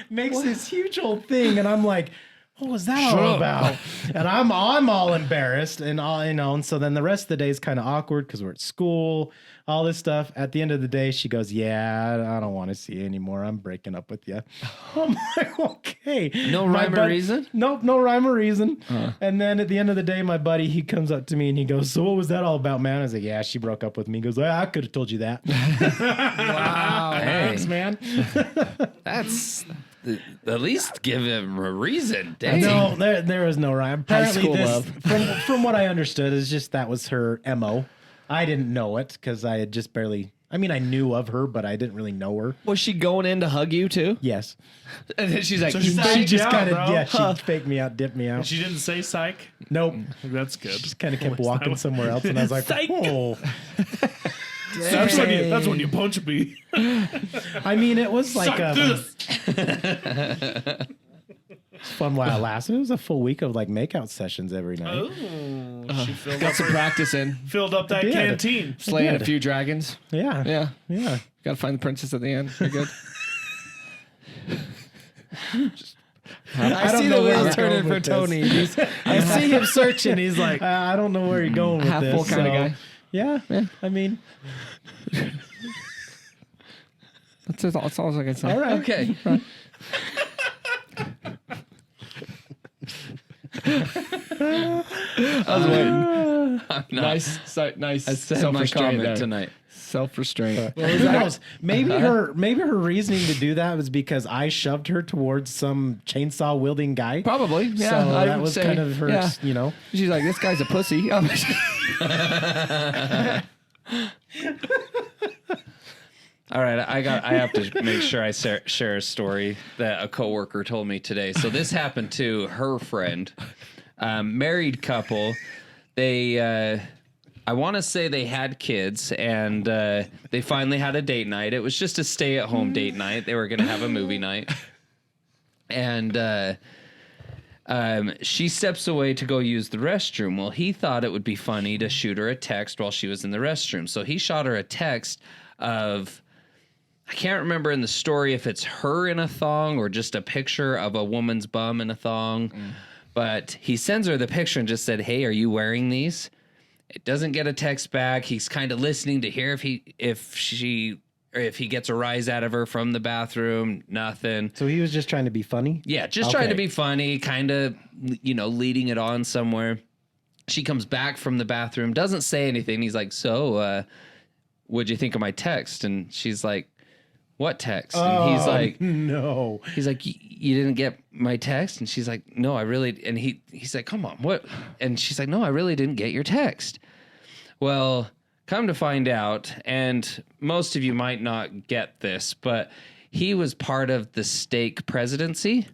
Makes this huge old thing. And I'm like, what was that all about? And I'm all embarrassed and all, and so then the rest of the day is kind of awkward because we're at school, all this stuff. At the end of the day, she goes, "Yeah, I don't want to see you anymore. I'm breaking up with you." I'm like, okay. No rhyme or reason? Nope, no rhyme or reason. And then at the end of the day, my buddy, he comes up to me and he goes, "So what was that all about, man?" I was like, "Yeah, she broke up with me." He goes, "I could have told you that." Wow. Thanks, man. That's at least give him a reason. Dang. No, there was no rhyme. Apparently, school this, love. from what I understood, is just that was her MO. I didn't know it because I had just barely. I mean, I knew of her, but I didn't really know her. Was she going in to hug you too? Yes, And then she's like, So she she psyched just you out, kind bro. of she faked me out, dipped me out. She didn't say psych. Nope, That's good. just kind of kept walking somewhere else, and I was like, Psych. "Oh." That's when you punch me. I mean, it was like Suck this. fun while it lasted. It was a full week of like makeout sessions every night. Oh, she filled got up, some practice in, filled up that did. canteen. slaying a did. few dragons. Yeah, Yeah. yeah. Got to find the princess at the end. You're good. I don't see know the where wheels you're turning going for with this. Tony. I see him searching. He's like, I don't know where you're going with Half this. full kind of so- guy. Yeah, I mean, That's all I can say. All right. Okay. I was waiting. I'm not. Nice, nice. I said my comment tonight. Self-restraint. Who knows? Maybe her reasoning to do that was because I shoved her towards some chainsaw wielding guy. Probably. Yeah. So I that would was say, kind of her, yeah. you know. She's like, this guy's a pussy. All right, I have to make sure I share a story that a coworker told me today. So this happened to her friend, married couple. They, I want to say they had kids, and they finally had a date night. It was just a stay-at-home date night. They were going to have a movie night, and she steps away to go use the restroom. Well, he thought it would be funny to shoot her a text while she was in the restroom, so he shot her a text of. I can't remember in the story if it's her in a thong or just a picture of a woman's bum in a thong. But he sends her the picture and just said, "Hey, are you wearing these?" It doesn't get a text back. He's kind of listening to hear if he gets a rise out of her from the bathroom. Nothing. So he was just trying to be funny. Yeah, just trying to Okay. be funny, kind of, leading it on somewhere. She comes back from the bathroom, doesn't say anything. He's like, "So, what'd you think of my text?" And she's like, "What text?" And he's like, no. he's like, "You didn't get my text?" And she's like, "No, I really." And he's like, "Come on, what?" And she's like, "No, I really didn't get your text." Well, come to find out, and most of you might not get this, but he was part of the steak presidency.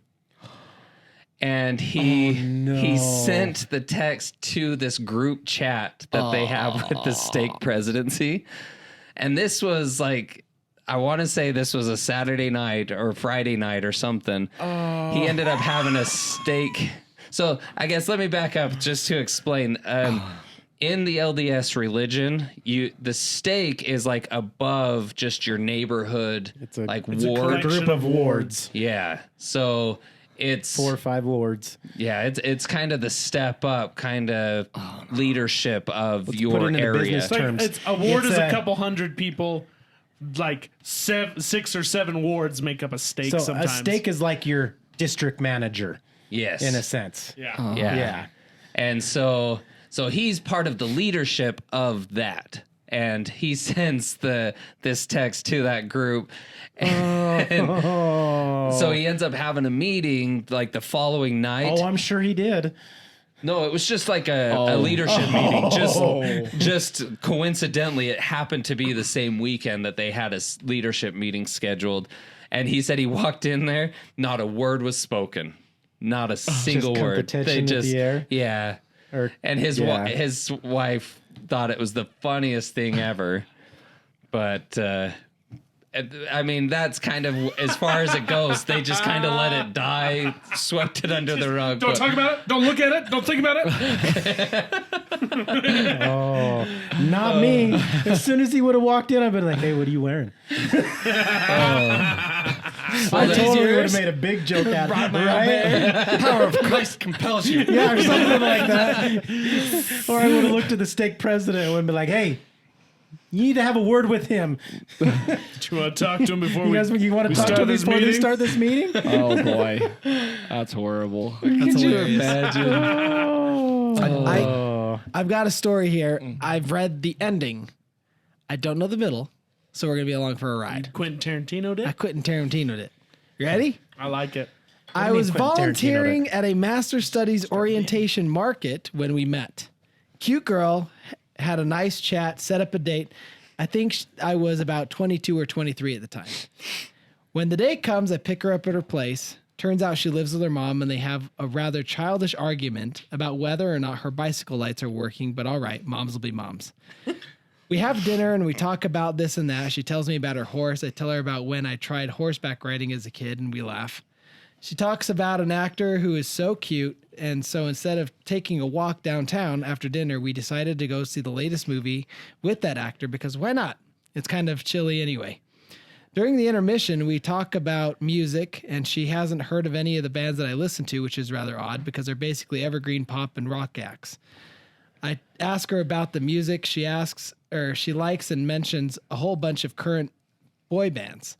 And he sent the text to this group chat that they have with the steak presidency. And this was like, I want to say this was a Saturday night or Friday night or something. He ended up having a steak. So I guess let me back up just to explain. In the LDS religion, the steak is like above just your neighborhood, It's a like a ward. group of wards. Yeah. So it's 4 or 5 wards. yeah, it's kind of the step up kind of leadership of put your it into area. business It's like terms. it's a ward It's is a couple hundred people. Like 6 or 7 wards make up a stake. So sometimes a stake is like your district manager Yes. in a sense. Yeah. yeah. Yeah. And so he's part of the leadership of that. And he sends this text to that group. And so he ends up having a meeting like the following night. Oh, I'm sure he did. No, it was just like a leadership meeting. Just coincidentally, it happened to be the same weekend that they had a leadership meeting scheduled. And he said he walked in there, not a word was spoken, not a single word. competition in the air? yeah. Or And his yeah. his wife thought it was the funniest thing ever. But I mean, that's kind of as far as it goes. They just kind of let it die, swept it under the rug. Don't but- talk about it. Don't look at it. Don't think about it. Oh, not me. As soon as he would have walked in, I'd been like, "Hey, what are you wearing?" I totally would have made a big joke out of it, right? Power of Christ compels you. Yeah, or something like that. Or I would have looked at the stake president and would have been like, "Hey, you need to have a word with him. Do you want to talk to him before You want to talk start to him this before they meeting? start this meeting?" Oh boy, that's horrible. Could you imagine? I've got a story here. I've read the ending. I don't know the middle, so we're gonna be along for a ride. Quentin Tarantino I did? Quentin Tarantino'd it. You ready? I like it. I do you was mean Quentin Tarantino'd volunteering at a master studies orientation market when we met. Cute girl, had a nice chat, set up a date. I think I was about 22 or 23 at the time. When the day comes, I pick her up at her place. Turns out she lives with her mom, and they have a rather childish argument about whether or not her bicycle lights are working, but all right, moms will be moms. We have dinner and we talk about this and that. She tells me about her horse. I tell her about when I tried horseback riding as a kid, and we laugh. She talks about an actor who is so cute, and so instead of taking a walk downtown after dinner, we decided to go see the latest movie with that actor because why not? It's kind of chilly anyway. During the intermission, we talk about music, and she hasn't heard of any of the bands that I listen to, which is rather odd because they're basically evergreen pop and rock acts. I ask her about the music. She likes and mentions a whole bunch of current boy bands.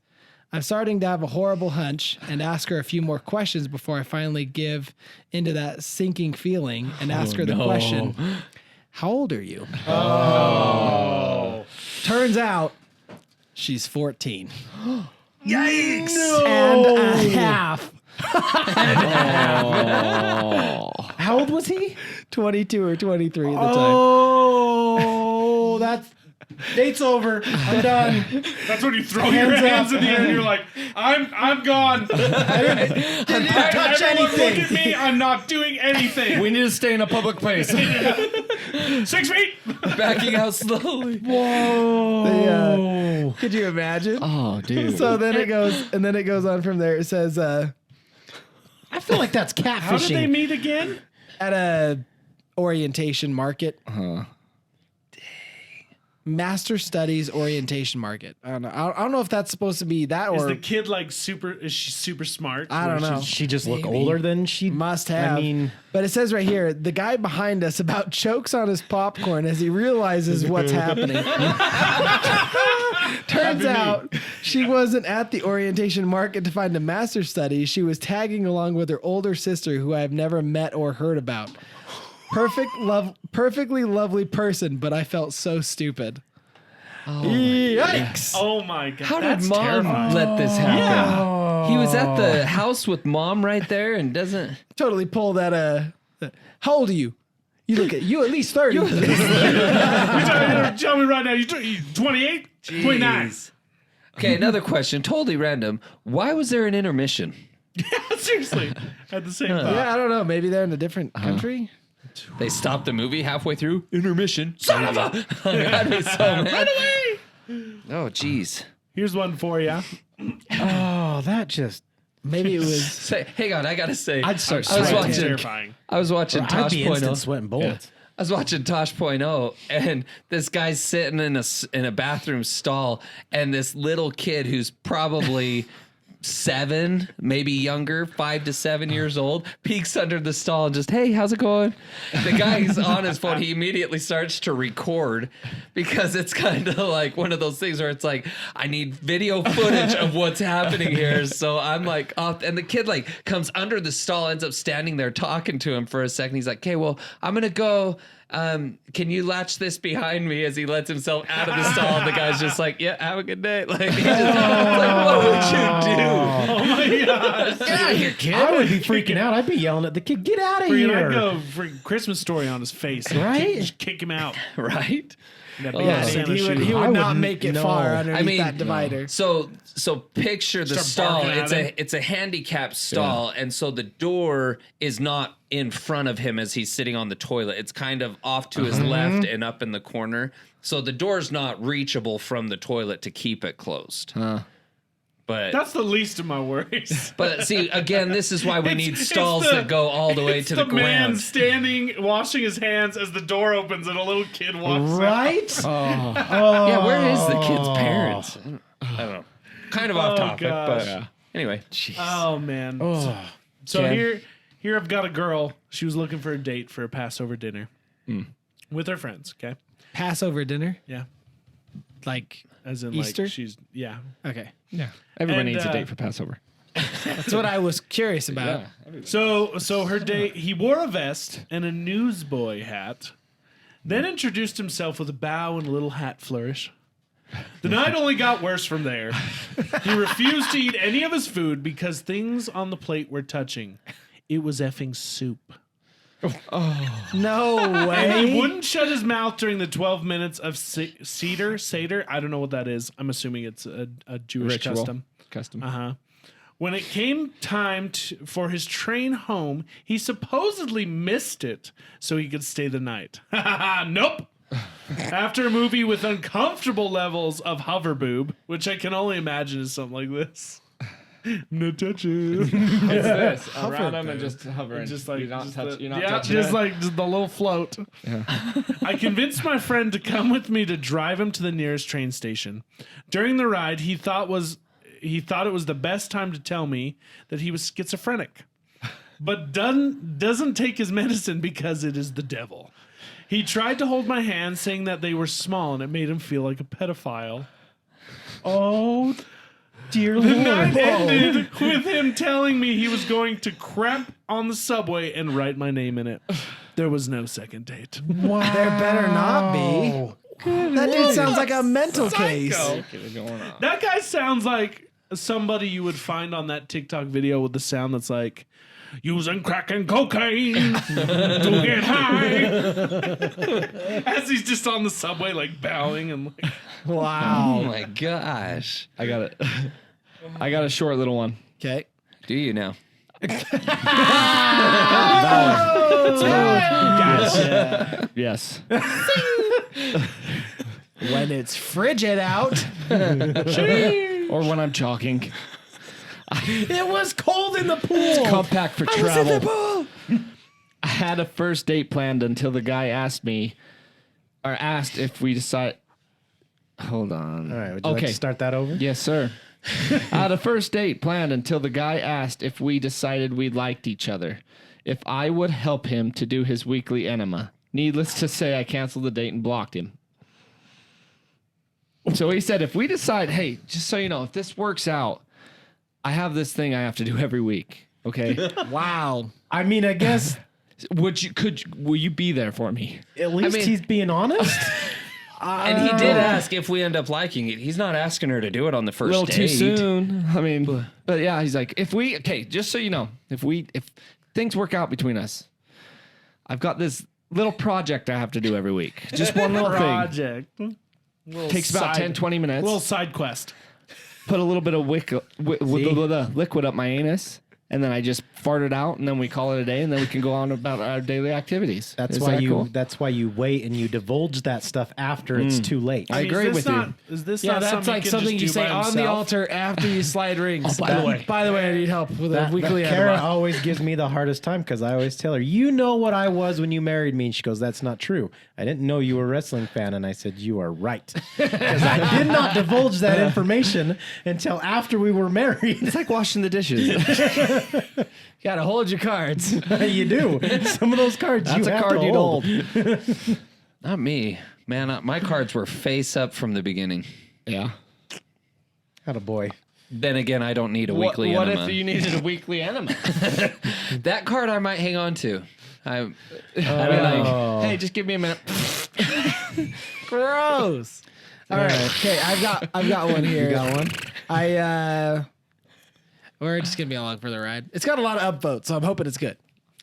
I'm starting to have a horrible hunch and ask her a few more questions before I finally give into that sinking feeling and ask her the question, how old are you? Oh. Turns out she's 14. Yikes. And a half. How old was he? 22 or 23 at the time. Oh, that's date's over. I'm done. That's when you throw your hands in the air and you're like, I'm gone. Didn't touch Everyone look anything. at me. I'm not doing anything. We need to stay in a public place. 6 feet. Backing out slowly. Whoa. Could you imagine? Oh, dude. So then it goes, and then it goes on from there. It says, I feel like that's catfishing. How did they meet again? at a orientation market. Huh. Master Studies Orientation Market. I don't know. I don't know if that's supposed to be that Is or the kid like super? Is she super smart? I don't know. She just look Maybe. older than she Must have. I mean, But it says right here, the guy behind us about chokes on his popcorn as he realizes what's happening. Turns out she wasn't at the orientation market to find a master study. She was tagging along with her older sister who I've never met or heard about. Perfectly lovely person, but I felt so stupid. Yikes. Oh my god! How did That's mom terrifying. let this happen? He was at the house with mom right there and doesn't. Totally pulled that. How old are you? You at least 30. Tell me right now, you 28, 29. Okay, another question, totally random. Why was there an intermission? Seriously, at the same time. Yeah, I don't know. Maybe they're in a different country. They stopped the movie halfway through. Intermission. Son of a! I'd be so mad. Right away. Oh, jeez. Here's one for you. oh, that just Maybe it was. Say, hang on, I gotta say. I'd start I was sweating. watching. Terrifying. I was watching I'd Tosh be Point instant oh. sweating bullets. I was watching Tosh.0 and this guy's sitting in a bathroom stall and this little kid who's probably 7, maybe younger, 5 to 7 years old, peeks under the stall and just, hey, how's it going? The guy's on his phone. He immediately starts to record because it's kind of like one of those things where it's like, I need video footage of what's happening here. So I'm like, off, and the kid like comes under the stall, ends up standing there talking to him for a second. He's like, okay, well, I'm going to go. Can you latch this behind me as he lets himself out of the stall? The guy's just like, yeah, have a good day. Like, he just, like, what would you do? Oh my god! Get out of here, kid. I would be freaking out. I'd be yelling at the kid, get out of Freaking, here. I'd go for Christmas Story on his face. Right? Just kick him out. Right? That big Yeah, Santa dude, he would shoe. I not wouldn't make it know. far underneath I mean, that divider. So picture the Start stall. barking at him. It's a handicapped stall, and so the door is not in front of him as he's sitting on the toilet. It's kind of off to his left and up in the corner. So the door's not reachable from the toilet to keep it closed. But That's the least of my worries. but see, again, this is why we It's- need it's stalls the- that go all the way It's to the the man ground. standing, washing his hands as the door opens and a little kid walks out. Right? Yeah, where is the kid's parents? I don't know. Kind of off topic, gosh. but anyway. Oh man. So Okay. here I've got a girl. She was looking for a date for a Passover dinner with her friends. Okay. Passover dinner, Yeah. like As in Easter? like she's okay. Yeah. Everyone And, needs a date for Passover. That's what I was curious about. So her date, he wore a vest and a newsboy hat, then introduced himself with a bow and a little hat flourish. The night only got worse from there. He refused to eat any of his food because things on the plate were touching. It was effing soup. No And he way. wouldn't shut his mouth during the 12 minutes of Seder. I don't know what that is. I'm assuming it's a Jewish Ritual. custom. When it came time for his train home, he supposedly missed it so he could stay the night. Nope. After a movie with uncomfortable levels of hover boob, which I can only imagine is something like this. No touching. It's this. Around them and just hovering. Just like you're not, just touch, the- you're not yeah, touching just it. like just the little float. I convinced my friend to come with me to drive him to the nearest train station. During the ride, he thought it was the best time to tell me that he was schizophrenic, but doesn't take his medicine because it is the devil. He tried to hold my hand, saying that they were small and it made him feel like a pedophile. Oh, Dear The Lord. night ended with him telling me he was going to crap on the subway and write my name in it. There was no second date. Wow. There better not be. That dude sounds like a mental case. That guy sounds like somebody you would find on that TikTok video with the sound that's like, using crack and cocaine to get high. As he's just on the subway, like bowing and like. Oh Wow. my gosh. I got it. I got a short little one. Okay. Do you now? Gotcha. Yes. When it's frigid out. Or when I'm chalking. It was cold in the pool. Compact for I was in the travel. pool. I had a first date planned until the guy asked if we decide. Hold on. All right, would you like to start that over? Yes, sir. I had a first date planned until the guy asked if we decided we liked each other, if I would help him to do his weekly enema. Needless to say, I canceled the date and blocked him. So he said, if we decide, hey, just so you know, if this works out, I have this thing I have to do every week. Okay. Wow. I mean, I guess Will you be there for me? at least mean- he's being honest. And he did ask if we end up liking it. He's not asking her to do it on the A first little date. too soon. I mean, but yeah, he's like, if just so you know, if things work out between us, I've got this little project I have to do every week. Just one little thing. Project. Takes about 10, 20 minutes. Little side quest. Put a little bit of liquid up my anus, and then I just fart it out, and then we call it a day, and then we can go on about our daily activities. That's Is why that you. cool? That's why you wait and you divulge that stuff after it's too late. I agree with you. Is this Yeah, not that's like something something can you just do say by on the himself? altar after you slide rings. by the way. By the way, I need help with a That weekly Kara enema. always gives me the hardest time because I always tell her, "You know what I was when you married me," and she goes, "That's not true. I didn't know you were a wrestling fan." And I said, "You are right," because I did not divulge that information until after we were married. It's like washing the dishes. Gotta hold your cards. You do. Some of those cards That's you a have card to you'd hold. hold. Not me. Man, my cards were face up from the beginning. Yeah. Attaboy. Then again, I don't need a weekly What enema. if you needed a weekly enema? That card I might hang on to. I don't Oh. know. Hey, just give me a minute. Gross. All right. Okay, I've got one here. You got one? We're just gonna be along for the ride. It's got a lot of upvotes, so I'm hoping it's good.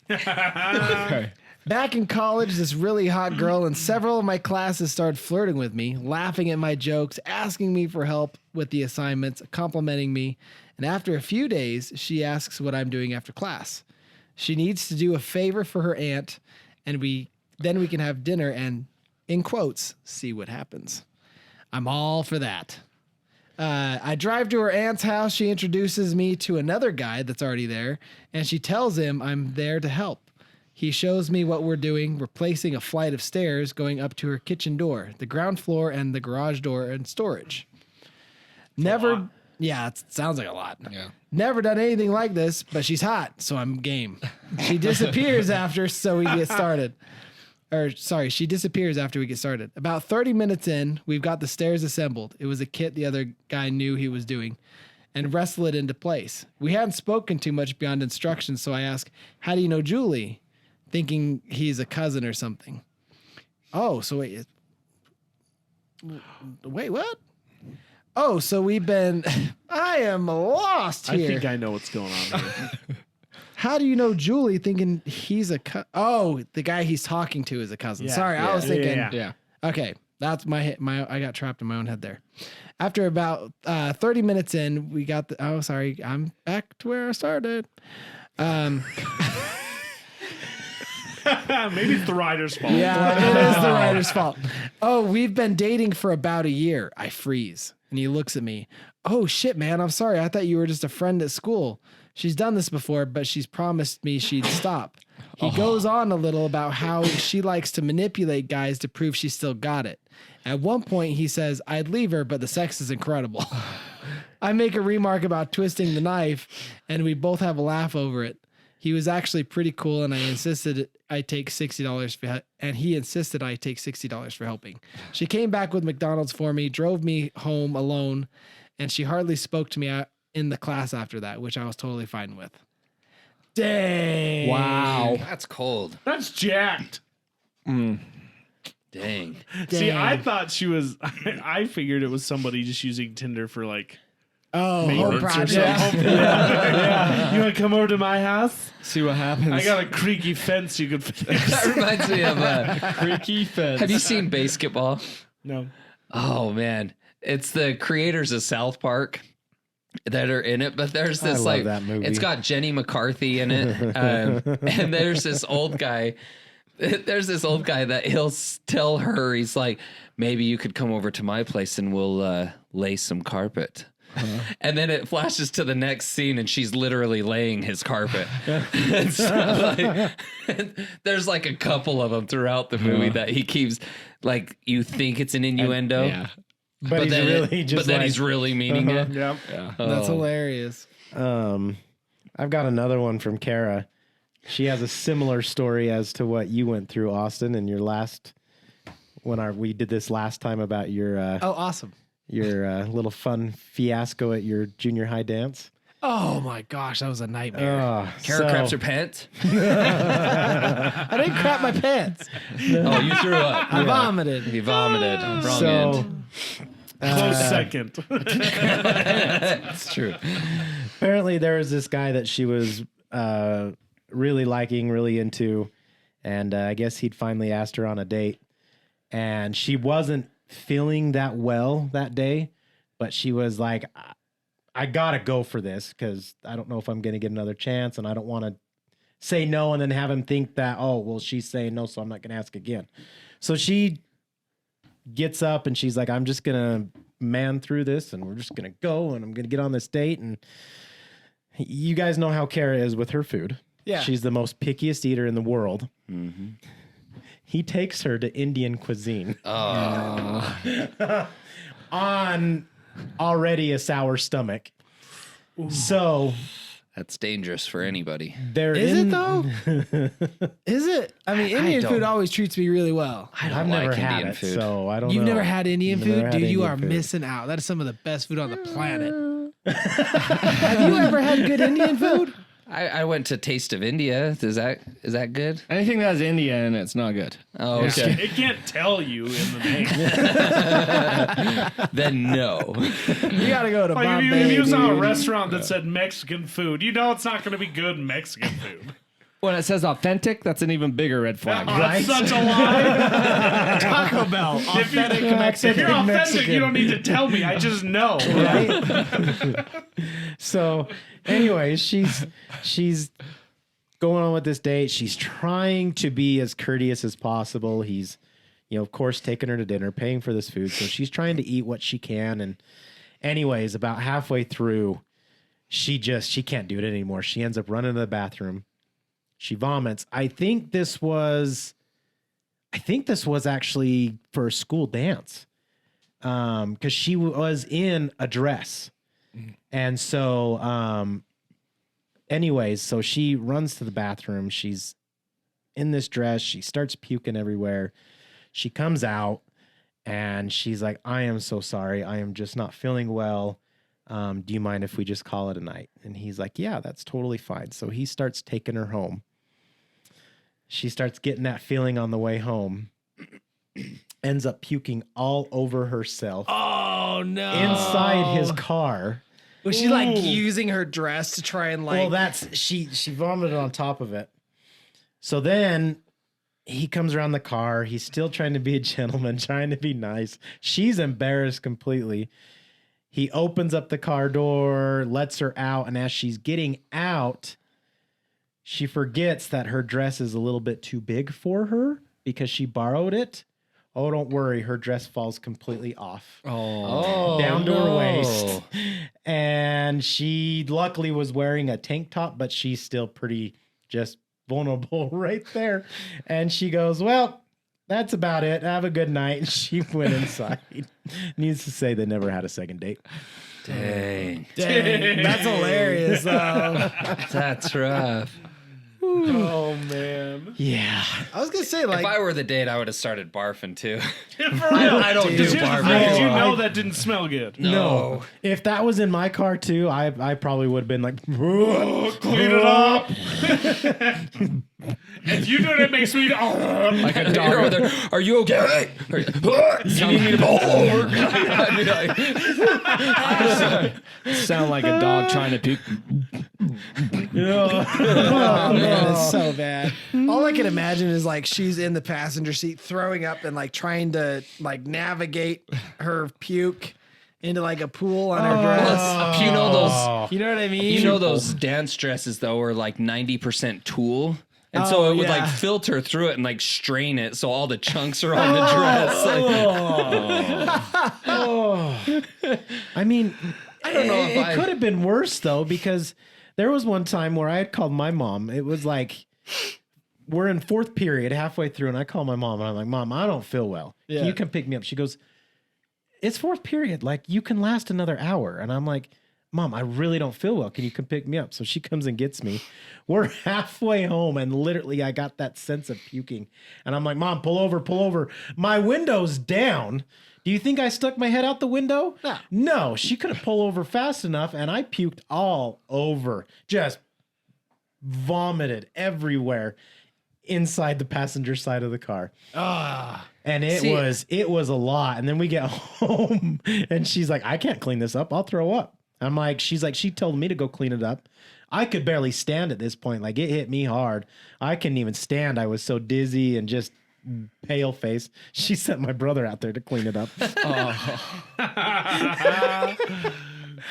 Okay. Back in college, this really hot girl in several of my classes started flirting with me, laughing at my jokes, asking me for help with the assignments, complimenting me. And after a few days, she asks what I'm doing after class. She needs to do a favor for her aunt, and then we can have dinner and, in quotes, see what happens. I'm all for that. I drive to her aunt's house. She introduces me to another guy that's already there, and she tells him I'm there to help. He shows me what we're doing, replacing a flight of stairs going up to her kitchen door, the ground floor, and the garage door and storage. Never, yeah, it sounds like a lot. Yeah. Never done anything like this, but she's hot, so I'm game. She disappears after, so we get started. She disappears after we get started. About 30 minutes in, we've got the stairs assembled. It was a kit the other guy knew he was doing, and wrestle it into place. We hadn't spoken too much beyond instructions, so I ask, "How do you know Julie?" Thinking he's a cousin or something. Oh, so wait, what? Oh, so we've been. I am lost I here. think I know what's going on here. How do you know Julie? Thinking he's a oh, the guy he's talking to is a cousin. Yeah, Sorry, I was thinking. yeah. Okay, that's my I got trapped in my own head there. After about 30 minutes in, we got the. Oh, sorry, I'm back to where I started. Maybe it's the rider's fault. Yeah, it is the writer's fault. Oh, we've been dating for about a year. I freeze. And he looks at me. Oh, shit, man. I'm sorry. I thought you were just a friend at school. She's done this before, but she's promised me she'd stop. He goes on a little about how she likes to manipulate guys to prove she still got it. At one point, he says, I'd leave her, but the sex is incredible. I make a remark about twisting the knife, and we both have a laugh over it. He was actually pretty cool, and I insisted I take $60 for, and he insisted I take $60 for helping. She came back with McDonald's for me, drove me home alone, and she hardly spoke to me in the class after that, which I was totally fine with. Dang. Wow. That's cold. That's jacked. Dang. See, I Dang. thought she was. I figured it was somebody just using Tinder for like. Oh, home maintenance or project. something. Yeah. You want to come over to my house? See what happens. I got a creaky fence you could fix. That reminds me of creaky fence. have you seen Basketball? No. Oh man, it's the creators of South Park that are in it, but there's this love like that movie. it's got Jenny McCarthy in it, and there's this old guy. There's this old guy that he'll tell her, he's like, maybe you could come over to my place and we'll lay some carpet. And then it flashes to the next scene and she's literally laying his carpet. And so, like, there's like a couple of them throughout the movie that he keeps, like, you think it's an innuendo, Yeah. But he's then, really just but then like, he's really meaning it. Yeah. That's Oh. hilarious. I've got another one from Kara. She has a similar story as to what you went through, Austin, in your last we did this last time about your Oh, awesome. little fun fiasco at your junior high dance. Oh my gosh, that was a nightmare. Kara craps her pants. I didn't crap my pants. Oh, you threw up. I vomited. He vomited. Wrong So end. Close second. That's true. apparently there was this guy that she was really liking, really into, and I guess he'd finally asked her on a date, and she wasn't feeling that well that day, but she was like, I gotta go for this because I don't know if I'm gonna get another chance, and I don't want to say no and then have him think that, oh well, she's saying no, so I'm not gonna ask again. So she gets up and she's like, I'm just gonna man through this and we're just gonna go and I'm gonna get on this date. And you guys know how Kara is with her food. Yeah. She's the most pickiest eater in the world. He takes her to Indian cuisine on already a sour stomach. So That's dangerous for anybody. they're Is in, it though? Is it? I mean, Indian don't- food always treats me really well. I don't I've like never had Indian it, food. so I don't know. You've never had Indian Never food? had Dude, you Indian are food. missing out. That is some of the best food on the planet. Have you ever had good Indian food? I went to Taste of India. Is that good? Anything that has India in it's not good. Oh, okay. It can't tell you in the name. Then no. You gotta go to Like Bombay. if you saw a dude. restaurant that said Mexican food, you know it's not going to be good Mexican food. When it says authentic, that's an even bigger red flag. Oh, that's such a lie. Taco Bell. If you're authentic, Mexican. you don't need to tell me. I just know. Right? So, anyways, she's going on with this date. She's trying to be as courteous as possible. He's, of course, taking her to dinner, paying for this food. So she's trying to eat what she can. And anyways, about halfway through, she can't do it anymore. She ends up running to the bathroom. She vomits. I think this was actually for a school dance. Because she was in a dress. And so, anyways, so she runs to the bathroom. She's in this dress. She starts puking everywhere. She comes out and she's like, I am so sorry. I am just not feeling well. Do you mind if we just call it a night? And he's like, yeah, that's totally fine. So he starts taking her home. She starts getting that feeling on the way home. Ends up puking all over herself Oh no! inside his car. Was she like using her dress to try and like? Well, that's she vomited on top of it. So then he comes around the car. He's still trying to be a gentleman, trying to be nice. She's embarrassed completely. He opens up the car door, lets her out, and as she's getting out, she forgets that her dress is a little bit too big for her because she borrowed it. Oh, don't worry. Her dress falls completely off. Oh, Down to her no. waist. And she luckily was wearing a tank top, but she's still pretty just vulnerable right there. And she goes, well, that's about it. Have a good night. And she went inside. Needless to say, they never had a second date. Dang. Dang, that's hilarious though. That's rough. Oh man. Yeah. I was gonna say If like I were the date, I would have started barfing too. I don't do Did barf. you know that didn't smell good? No. If that was in my car too, I probably would have been like, Clean it up. If you do it, it makes me Like a You're dog. over there, are you okay? You need me to pull over? I'd be like, Sound like a dog trying to puke. oh man, it's so bad. All I can imagine is like she's in the passenger seat throwing up and like trying to like navigate her puke into like a pool on her dress. you know those. You know what I mean? You know those dance dresses though are like 90% tulle. And so it would like filter through it and like strain it so all the chunks are on the dress. I mean, I don't know if it could have been worse though, because there was one time where I had called my mom. It was like we're in fourth period halfway through, and I call my mom and I'm like, Mom, I don't feel well. Yeah. Can you come pick me up? She goes, it's fourth period. Like, you can last another hour. And I'm like, Mom, I really don't feel well. Can you come pick me up? So she comes and gets me. We're halfway home, and literally I got that sense of puking. And I'm like, Mom, pull over, pull over. My window's down. Do you think I stuck my head out the window? No, she couldn't pull over fast enough, and I puked all over. Just vomited everywhere inside the passenger side of the car. And it was a lot. And then we get home, and she's like, I can't clean this up. I'll throw up. I'm like, she told me to go clean it up. I could barely stand at this point. Like, it hit me hard. I couldn't even stand. I was so dizzy and just pale face. She sent my brother out there to clean it up.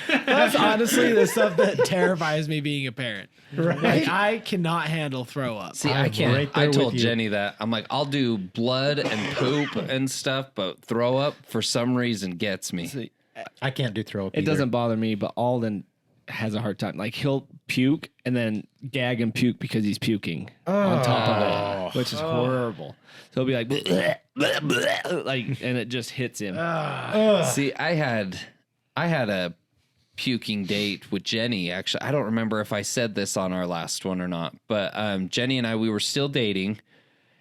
That's honestly the stuff that terrifies me being a parent. Right. Like, I cannot handle throw up. See, I'm I can't. right there I told with you. Jenny that. I'm like, I'll do blood and poop and stuff, but throw up for some reason gets me. I can't do throw up. It doesn't bother me, but Alden has a hard time. Like, he'll puke and then gag and puke because he's puking on top of it, which is horrible. So he'll be like, bleh, bleh, bleh, like, and it just hits him. See, I had a puking date with Jenny. Actually, I don't remember if I said this on our last one or not, but Jenny and I, we were still dating.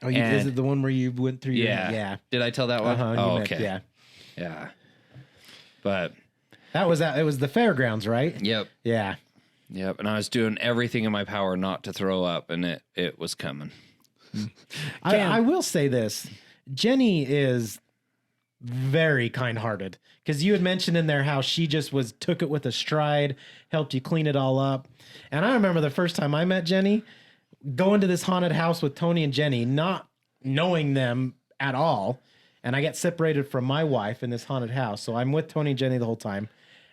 Oh, is it the one where you went through? Yeah. Did I tell that one? Uh-huh, Oh, you meant- okay. Yeah. Yeah. But That was it was the fairgrounds, right? yep. Yeah. Yep. And I was doing everything in my power not to throw up, and it was coming. I will say this. Jenny is very kind-hearted, because you had mentioned in there how she just took it with a stride, helped you clean it all up. And I remember the first time I met Jenny, going to this haunted house with Tony and Jenny, not knowing them at all. And I get separated from my wife in this haunted house. So I'm with Tony and Jenny the whole time.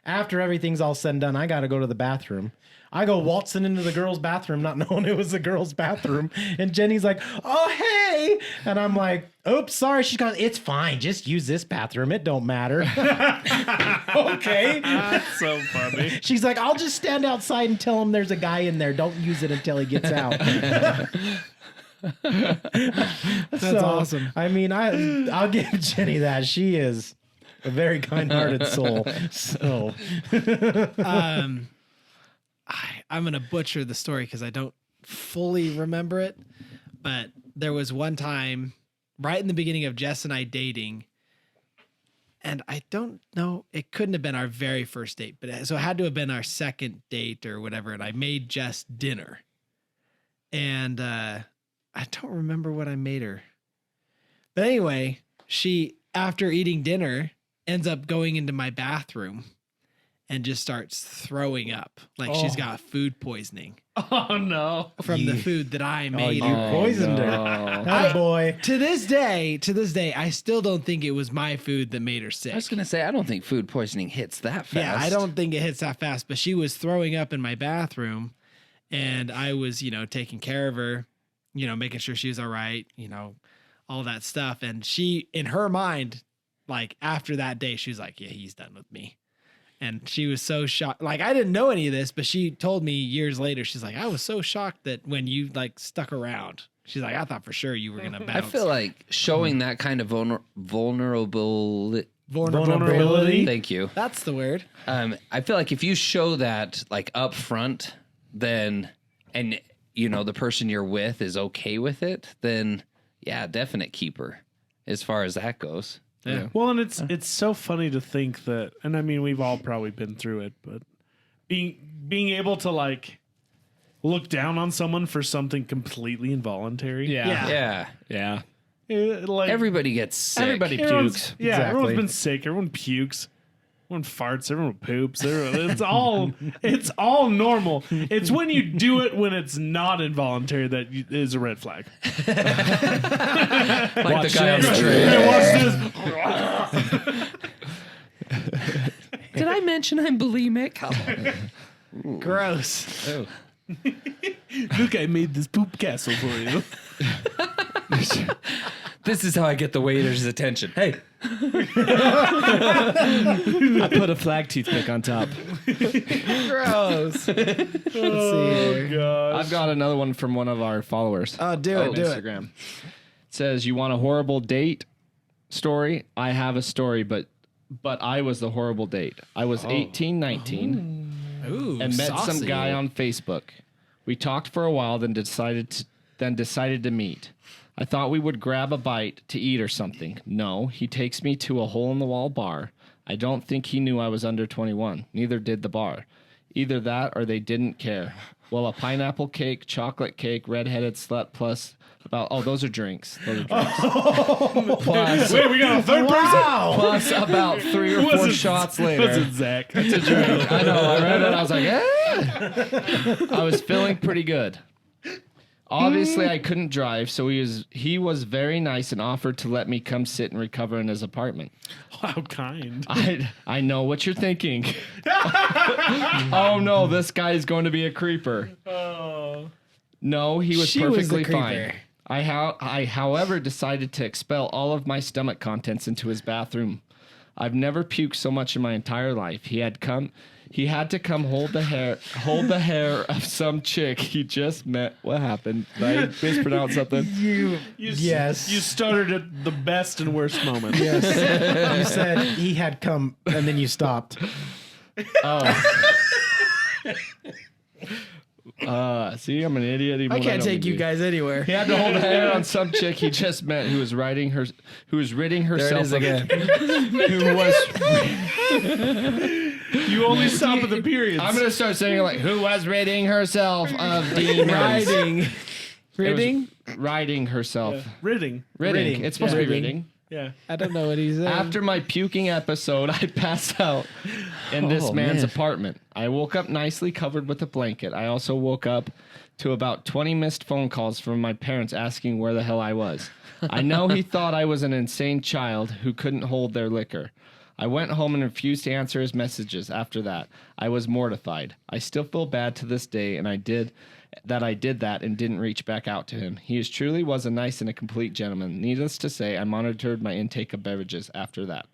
After everything's all said and done, I got to go to the bathroom. I go waltzing into the girls' bathroom, not knowing it was the girls' bathroom. And Jenny's like, oh, hey. And I'm like, oops, sorry. She's gone, it's fine. Just use this bathroom. It don't matter. Okay. That's so funny. She's like, I'll just stand outside and tell him there's a guy in there. Don't use it until he gets out. That's awesome. I mean, I'll give Jenny that. She is a very kind-hearted soul. So I'm going to butcher the story because I don't fully remember it. But there was one time right in the beginning of Jess and I dating. And I don't know, it couldn't have been our very first date, but so it had to have been our second date or whatever. And I made Jess dinner. And I don't remember what I made her. But anyway, she, after eating dinner, ends up going into my bathroom and just starts throwing up. Like she's got food poisoning Oh no. from the food that I made you her. poisoned her. Oh, boy. To this day, I still don't think it was my food that made her sick. I was gonna say I don't think food poisoning hits that fast. Yeah, I don't think it hits that fast, but she was throwing up in my bathroom and I was, taking care of her, making sure she was all right, all that stuff. And she, in her mind, like after that day, she was like, yeah, he's done with me. And she was so shocked. Like, I didn't know any of this, but she told me years later, she's like, I was so shocked that when you like stuck around, she's like, I thought for sure you were going to bounce. I feel like showing that kind of vulnerability. Vulnerability. Thank you. That's the word. I feel like if you show that like up front, then and the person you're with is okay with it, then yeah, definite keeper as far as that goes. Yeah. Well, and it's so funny to think that, and I mean, we've all probably been through it, but being able to like look down on someone for something completely involuntary. Yeah. Yeah. Like Everybody gets sick. Everybody everyone's- pukes. Yeah, Exactly. everyone's been sick. Everyone pukes. Everyone farts. Everyone poops. It's all normal. It's when you do it when it's not involuntary that is a red flag. Like the guy on the train. Hey, watch this. Did I mention I'm bulimic? Gross. Oh. Look, I made this poop castle for you. This is how I get the waiter's attention. Hey, I put a flag toothpick on top. Gross. Let's see here. God. I've got another one from one of our followers. Oh, do on it. Do it. Instagram. It says, you want a horrible date story? I have a story, but I was the horrible date. I was 18, 19 Ooh, and met saucy. some guy on Facebook. We talked for a while, then decided to meet. I thought we would grab a bite to eat or something. No, he takes me to a hole-in-the-wall bar. I don't think he knew I was under 21. Neither did the bar. Either that or they didn't care. Well, a pineapple cake, chocolate cake, red-headed slut, plus about... Oh, those are drinks. Those are drinks. Plus, Wait, we got a third Wow. plus about 3 or 4 shots later. Was it Zach? I know. I read it. I was like, eh. I was feeling pretty good. Obviously, I couldn't drive, so he was very nice and offered to let me come sit and recover in his apartment. How kind. I know what you're thinking. Oh no, this guy is going to be a creeper. No, he was She was the perfectly fine. creeper. I, however, decided to expel all of my stomach contents into his bathroom. I've never puked so much in my entire life. He had to come hold the hair of some chick he just met. What happened? Did I mispronounce something? Yes. You started at the best and worst moment. Yes. You said he had come and then you stopped. Oh. See, I'm an idiot. Even I when can't don't take you be. guys anywhere. He had to hold the hair on some chick he just met who was ridding herself is again. who was You only stop at the periods. I'm gonna start saying it like who was ridding herself of demons. Ridding? Riding herself. Ridding. Ridding. It's supposed to be Ridding. ridding. Yeah. I don't know what he's saying. After my puking episode, I passed out in this man's apartment. I woke up nicely covered with a blanket. I also woke up to about 20 missed phone calls from my parents asking where the hell I was. I know he thought I was an insane child who couldn't hold their liquor. I went home and refused to answer his messages after that. I was mortified. I still feel bad to this day, and I did that and didn't reach back out to him. He truly was a nice and a complete gentleman. Needless to say, I monitored my intake of beverages after that.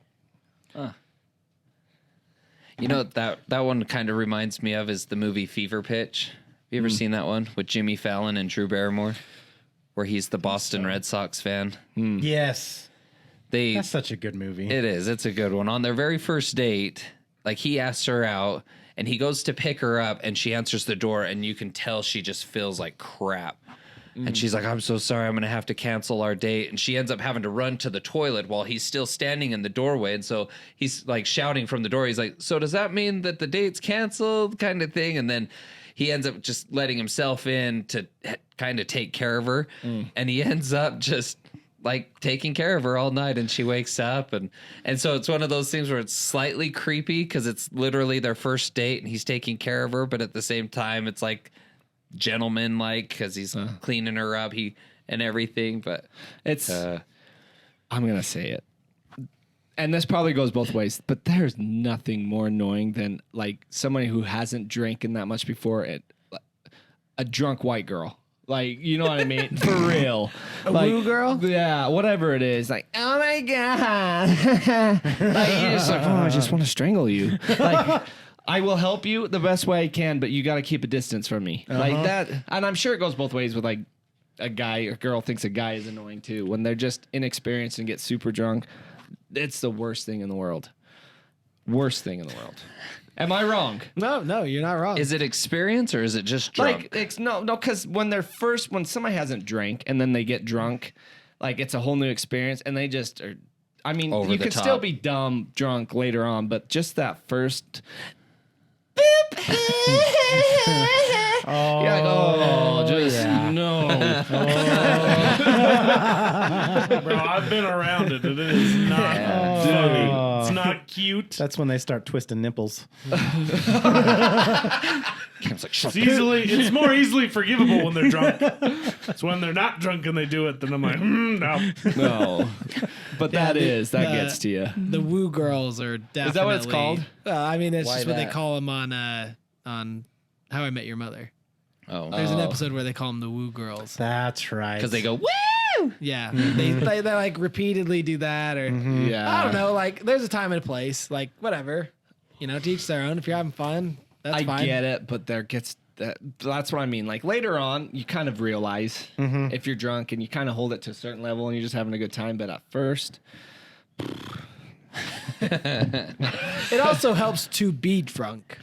you know that one kind of reminds me of is the movie Fever Pitch. Have you ever seen that one with Jimmy Fallon and Drew Barrymore, where he's the Boston Red Sox fan? Yes. They That's such a good movie. It is. It's a good one. On their very first date, like he asks her out and he goes to pick her up and she answers the door and you can tell she just feels like crap. And she's like, I'm so sorry, I'm going to have to cancel our date. And she ends up having to run to the toilet while he's still standing in the doorway. And so he's like shouting from the door. He's like, so does that mean that the date's canceled kind of thing? And then he ends up just letting himself in to kind of take care of her. And he ends up just like taking care of her all night, and she wakes up and so it's one of those things where it's slightly creepy because it's literally their first date and he's taking care of her, but at the same time it's like gentleman like because he's cleaning her up and everything. But It's I'm gonna say it, and this probably goes both ways, but there's nothing more annoying than like somebody who hasn't drank in that much before, a drunk white girl. Like, you know what I mean? For real. A like, woo girl? Yeah, whatever it is. Like, oh my God. Like, you're just like, oh, I just want to strangle you. Like, I will help you the best way I can, but you got to keep a distance from me. Like that. And I'm sure it goes both ways with like a guy or girl thinks a guy is annoying too. When they're just inexperienced and get super drunk, it's the worst thing in the world. Worst thing in the world. Am I wrong? No, you're not wrong. Is it experience or is it just drunk? Like, it's no, because when somebody hasn't drank and then they get drunk, like it's a whole new experience, and they just are. I mean, Over you the can top. still be dumb drunk later on, but just that first. Oh, You're like, oh, just yeah. no. Bro, I've been around it. It is not funny. It's not cute. That's when they start twisting nipples. Cam's like, shut It's more easily forgivable when they're drunk. It's when they're not drunk and they do it, then I'm like, no. No. But that gets to you. The woo girls are definitely. Is that what it's called? I mean, that's Why just what they that? call them on How I Met Your Mother. Oh, There's an episode where they call them the woo girls. That's right. because they go, woo! Yeah, they like repeatedly do that, or Yeah. I don't know. Like, there's a time and a place. Like, whatever, to each their own. If you're having fun, that's I fine. get it, but that's what I mean. Like later on, you kind of realize if you're drunk and you kind of hold it to a certain level and you're just having a good time. But at first, It also helps to be drunk.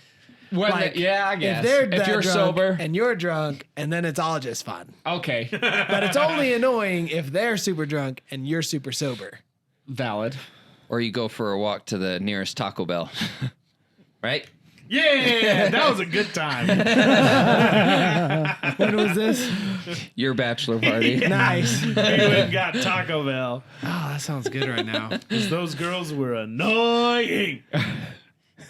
I guess. If you're drunk sober, and you're drunk, and then it's all just fun. okay, But it's only annoying if they're super drunk and you're super sober. valid. Or you go for a walk to the nearest Taco Bell. Right? Yeah, that was a good time. When was this? Your bachelor party. Nice. We went and got Taco Bell. Oh, that sounds good right now. 'Cause those girls were annoying.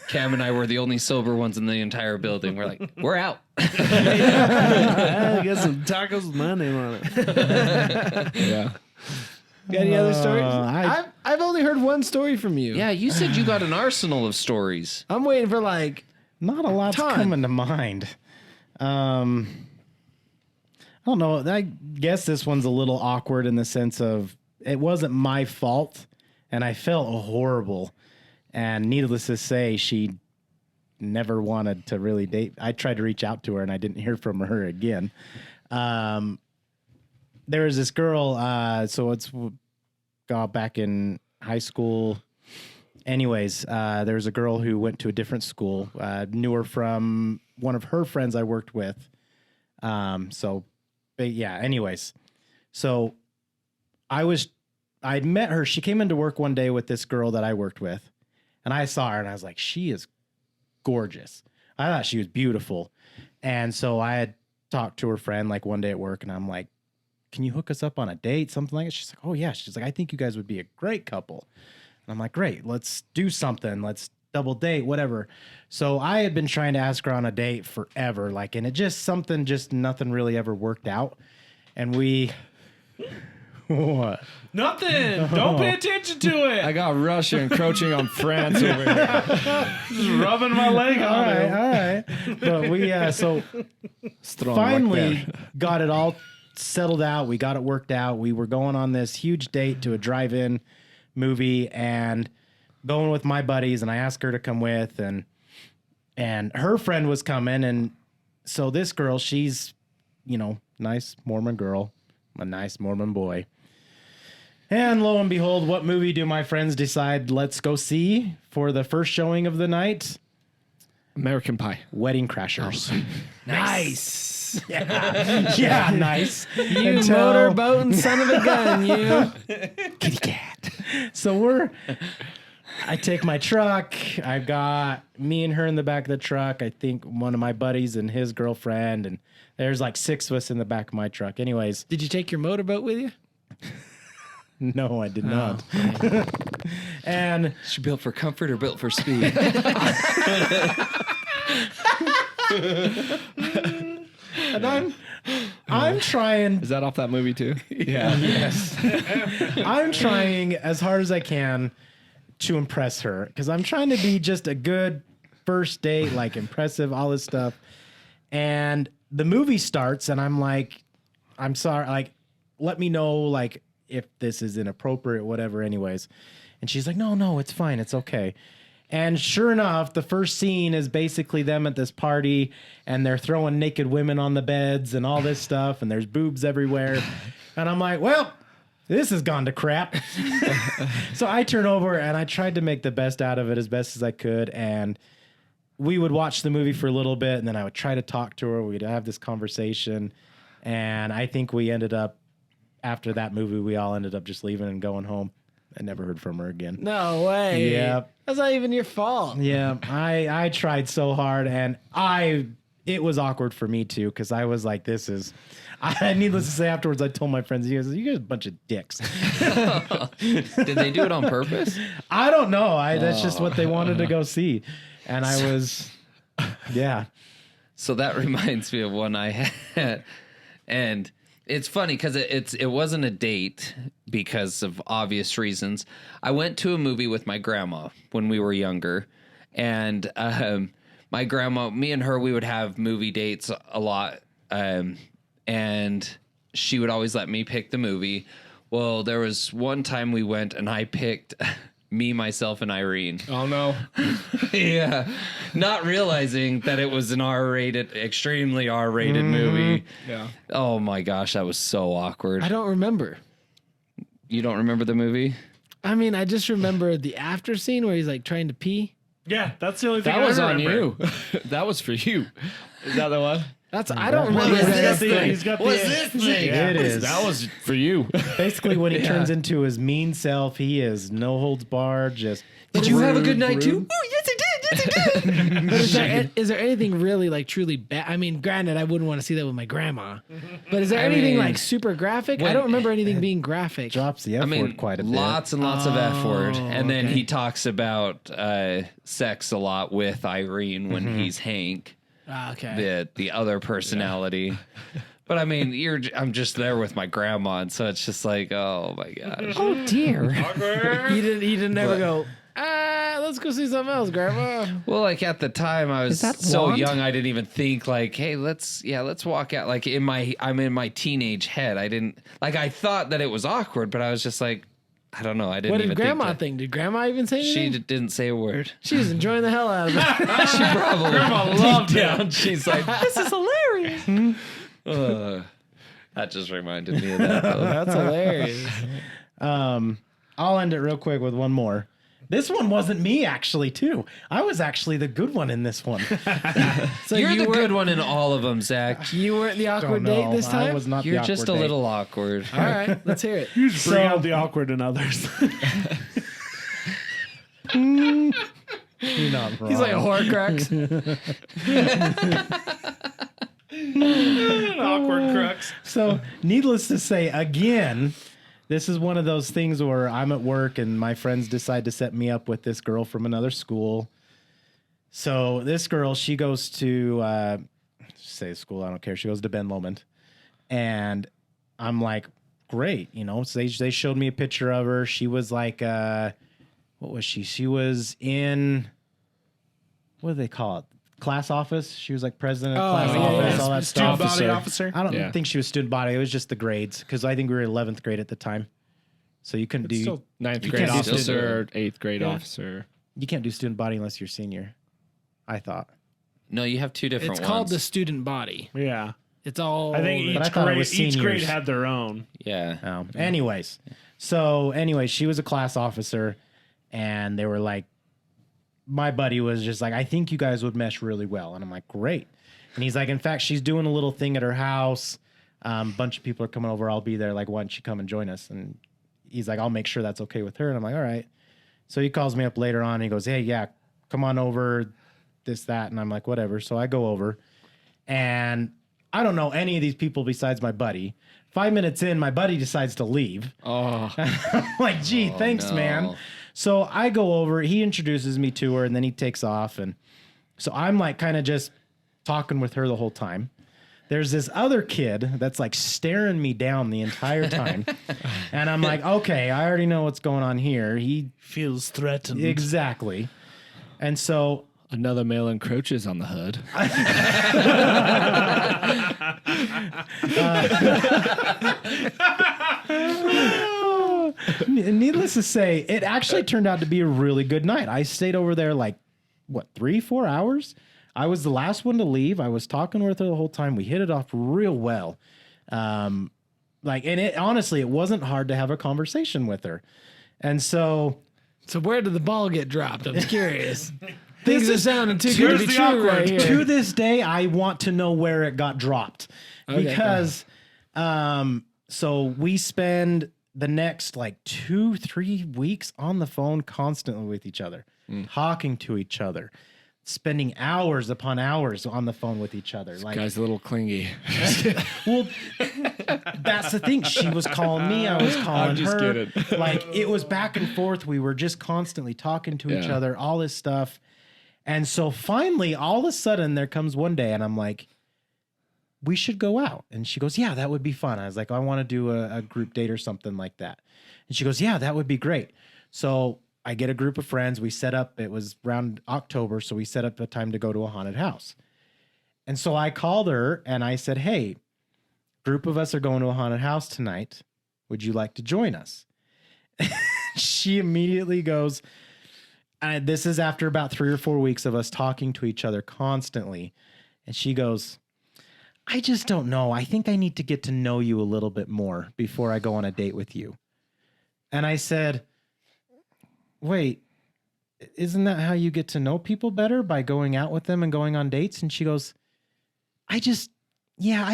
Cam and I were the only sober ones in the entire building. We're like, we're out. I got some tacos with my name on it. Yeah. Got any other stories? I- I've only heard one story from you. Yeah, you said you got an arsenal of stories. I'm waiting for like. Not a lot's Ton. coming to mind. I don't know. I guess this one's a little awkward in the sense of it wasn't my fault, and I felt horrible. And needless to say, she never wanted to really date. I tried to reach out to her, and I didn't hear from her again. There was this girl. So it's back in high school. Anyways, there was a girl who went to a different school. Knew her from one of her friends I worked with. Anyways, so I'd met her. She came into work one day with this girl that I worked with, and I saw her and I was like, she is gorgeous. I thought she was beautiful. And so I had talked to her friend like one day at work, and I'm like, can you hook us up on a date? Something like that. She's like, oh yeah. She's like, I think you guys would be a great couple. And I'm like, great, let's do something. Let's double date, whatever. So I had been trying to ask her on a date forever. And it just nothing really ever worked out. And what? Nothing. Don't pay attention to it. I got Russia encroaching on France over here. Just rubbing my leg on it. All right. But we, so Strong finally work there. got it all settled out. We got it worked out. We were going on this huge date to a drive-in movie and going with my buddies, and I asked her to come with, and her friend was coming, and so this girl, she's, nice Mormon girl, a nice Mormon boy. And lo and behold, what movie do my friends decide let's go see for the first showing of the night? American Pie. Wedding Crashers. Nice. Yeah, nice. You motorboating son of a gun, you. Kitty cat. So I take my truck. I've got me and her in the back of the truck. I think one of my buddies and his girlfriend, and there's like 6 of us in the back of my truck. Anyways, Did you take your motorboat with you? no, I did not. And Is she built for comfort or built for speed? and I'm trying. Is that off that movie too? Yeah. Yes. I'm trying as hard as I can to impress her because I'm trying to be just a good first date, like impressive, all this stuff. And the movie starts, and I'm like, I'm sorry, like, let me know, like, if this is inappropriate, whatever, anyways. And she's like, no, it's fine. It's okay. And sure enough, the first scene is basically them at this party, and they're throwing naked women on the beds and all this stuff, and there's boobs everywhere. And I'm like, well, this has gone to crap. So I turn over, and I tried to make the best out of it as best as I could. And we would watch the movie for a little bit, and then I would try to talk to her. We'd have this conversation, and I think we ended up, after that movie, we all ended up just leaving and going home. I never heard from her again. No way. Yeah. That's not even your fault. Yeah, I tried so hard, and it was awkward for me too, because I was like, needless to say, afterwards I told my friends, you guys are a bunch of dicks. Did they do it on purpose? I don't know. That's just what they wanted to go see, and I was, yeah. So that reminds me of one I had, and it's funny because it wasn't a date because of obvious reasons. I went to a movie with my grandma when we were younger, and my grandma, me and her, we would have movie dates a lot, and she would always let me pick the movie. Well, there was one time we went and I picked Me, Myself, and Irene. Oh no. Yeah. Not realizing that it was an R-rated, extremely R-rated movie. Yeah. Oh my gosh, that was so awkward. I don't remember. You don't remember the movie? I mean, I just remember the after scene where he's like trying to pee. Yeah, that's the only thing That I was on remember. you. That was for you. Is that the one? I don't remember He's got that. the- he's got What's the- this thing? Yeah. It is. That was for you. Basically, when he turns into his mean self, he is no holds barred. Just Did you have a good night too? rude. Oh, yes, I did. Yes, I did. But is there anything really like truly bad? I mean, granted, I wouldn't want to see that with my grandma. But is there anything mean, like super graphic? I when- don't remember anything being graphic. drops the F I mean, word quite a bit. lots and lots of F word. Oh, And then okay. he talks about sex a lot with Irene when he's Hank, Okay. the other personality. But I mean, I'm just there with my grandma, and so it's just like, oh my gosh. Oh dear. He didn't ever go. Let's go see something else, Grandma. Well, like at the time I was that so want? young, I didn't even think like, hey, let's walk out. Like I'm in my teenage head. I didn't like, I thought that it was awkward, but I was just like, I don't know. I didn't What even did Grandma think. think? Did Grandma even say She anything? didn't say a word. She was enjoying the hell out of it. She probably loved deep it. down. She's like, this is hilarious. That just reminded me of that. Though. That's hilarious. I'll end it real quick with one more. This one wasn't me, actually, too. I was actually the good one in this one. So You're the were, good one in all of them, Zach. You weren't the awkward Don't date know. this time? I was not You're the just a awkward date. little awkward. All right, let's hear it. You just bring out the awkward in others. You're not wrong. He's like a horcrux. An awkward crux. So, needless to say, again, this is one of those things where I'm at work and my friends decide to set me up with this girl from another school. So this girl, she goes to say school, I don't care. She goes to Ben Lomond, and I'm like, great, So they showed me a picture of her. She was like, what was she? She was in, what do they call it? Class office. She was like president of class office, all that Student stuff. body officer. I don't Yeah. think she was student body. It was just the grades, because I think we were 11th grade at the time. So you couldn't do Still ninth you grade can't do officer, 8th grade Yeah. officer. you can't do student body unless you're senior. I thought. No, you have two different It's ones. called the student body. Yeah. It's all. I think But I each thought it grade, was each grade seniors. had their own. Yeah. Anyways, she was a class officer, and they were like, my buddy was just like, I think you guys would mesh really well. And I'm like, great. And he's like, in fact, she's doing a little thing at her house. Bunch of people are coming over. I'll be there. Like, why don't you come and join us? And he's like, I'll make sure that's okay with her. And I'm like, all right. So he calls me up later on. And he goes, hey, yeah, come on over, this, that. And I'm like, whatever. So I go over, and I don't know any of these people besides my buddy. 5 minutes in, my buddy decides to leave. Oh, I'm like, gee, thanks, no. man. So I go over, he introduces me to her, and then he takes off. And so I'm like kind of just talking with her the whole time. There's this other kid that's like staring me down the entire time. And I'm like, okay, I already know what's going on here. He Feels threatened. exactly. And so another male encroaches on the hood. needless to say, it actually turned out to be a really good night. I stayed over there like, 3-4 hours? I was the last one to leave. I was talking with her the whole time. We hit it off real well. And it honestly, it wasn't hard to have a conversation with her. And so So where did the ball get dropped? I'm curious. Things are sounding too good to be Here's the true awkward. right here. To this day, I want to know where it got dropped because, so we spend the next like 2-3 weeks on the phone constantly with each other, talking to each other, spending hours upon hours on the phone with each other. Like, Guy's a little clingy. well, that's the thing. She was calling me. I was calling just her. kidding. Like, it was back and forth. We were just constantly talking to each Yeah. other, all this stuff. And so finally, all of a sudden, there comes one day, and I'm like, we should go out. And she goes, yeah, that would be fun. I was like, I want to do a group date or something like that. And she goes, yeah, that would be great. So I get a group of friends. We set up, it was around October, so we set up a time to go to a haunted house. And so I called her and I said, hey, group of us are going to a haunted house tonight. Would you like to join us? She immediately goes, this is after about 3 or 4 weeks of us talking to each other constantly. And she goes, I just don't know. I think I need to get to know you a little bit more before I go on a date with you. And I said, wait, isn't that how you get to know people better, by going out with them and going on dates? And she goes, I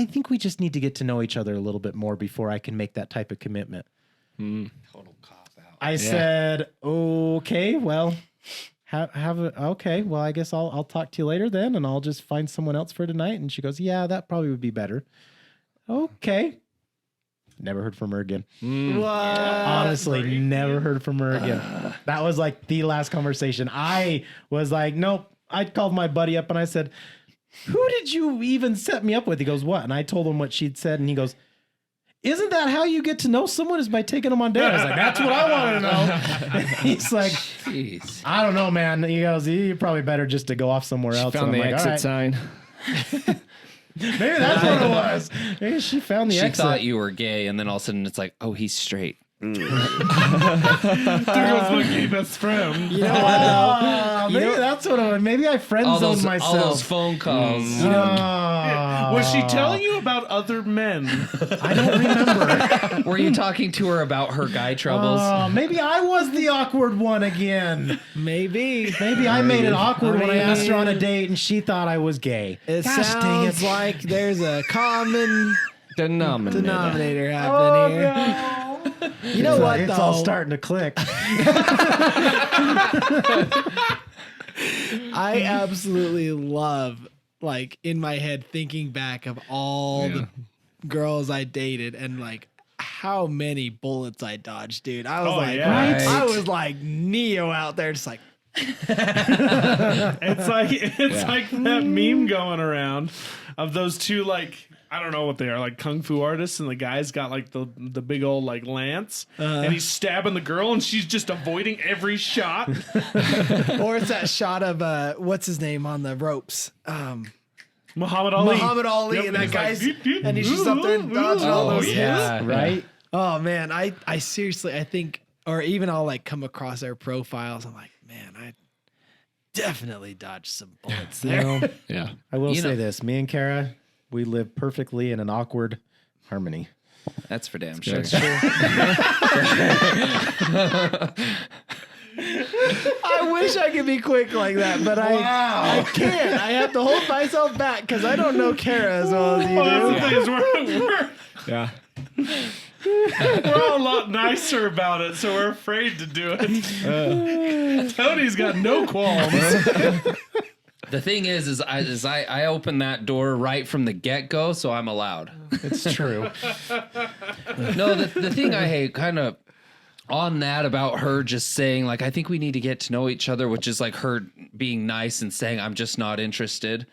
think we just need to get to know each other a little bit more before I can make that type of commitment. Total cop out. I said, okay, well, okay, well, I guess I'll talk to you later then, and I'll just find someone else for tonight. And she goes, yeah, that probably would be better. Okay. Never heard from her again. What? Honestly, never heard from her again. That was like the last conversation. I was like, nope. I called my buddy up and I said, who did you even set me up with? He goes, what? And I told him what she'd said, and he goes, isn't that how you get to know someone, is by taking them on dates? I was like, that's what I want to know. And he's like, Jeez. I don't know, man. He goes, you're probably better just to go off somewhere else. Found And the I'm like, exit all right. sign. Maybe that's what it was. Maybe she found the She exit. thought you were gay, and then all of a sudden it's like, oh, he's straight. There goes my gay best friend. You know what, though? Maybe that's what it was. Maybe I friend All zoned those myself. phone calls. Was she telling you about other men? I don't remember. Were you talking to her about her guy troubles? Maybe I was the awkward one again. Maybe. Maybe I made it awkward when I asked her on a date and she thought I was gay. It Gosh, dang sounds like there's a common denominator happening here. You know what, It's though? all starting to click. I absolutely love, like, in my head, thinking back of all the girls I dated and, like, how many bullets I dodged, dude. I was I was like Neo out there, just like, It's like that meme going around of those two, like, I don't know what they are, like kung fu artists, and the guy's got like the big old like lance, and he's stabbing the girl, and she's just avoiding every shot. or it's that shot of what's his name on the ropes, Muhammad Ali. Yep, and and that he's guy's like, and he's just up there dodging all those hits. yeah. Right? Oh man, I seriously, I think, or even I'll like come across their profiles. I'm like, man, I definitely dodged some bullets You there. know, Yeah. I will You say know- this. Me and Kara, we live perfectly in an awkward harmony. That's for damn sure. I wish I could be quick like that, but I can't. I have to hold myself back because I don't know Kara as well as you Well, do. that's the thing is Yeah. we're all a lot nicer about it, so we're afraid to do it. Tony's got no qualms. The thing is I opened that door right from the get-go, so I'm allowed. It's true. No, the thing I hate kind of on that about her just saying, like, I think we need to get to know each other, which is like her being nice and saying, I'm just not interested.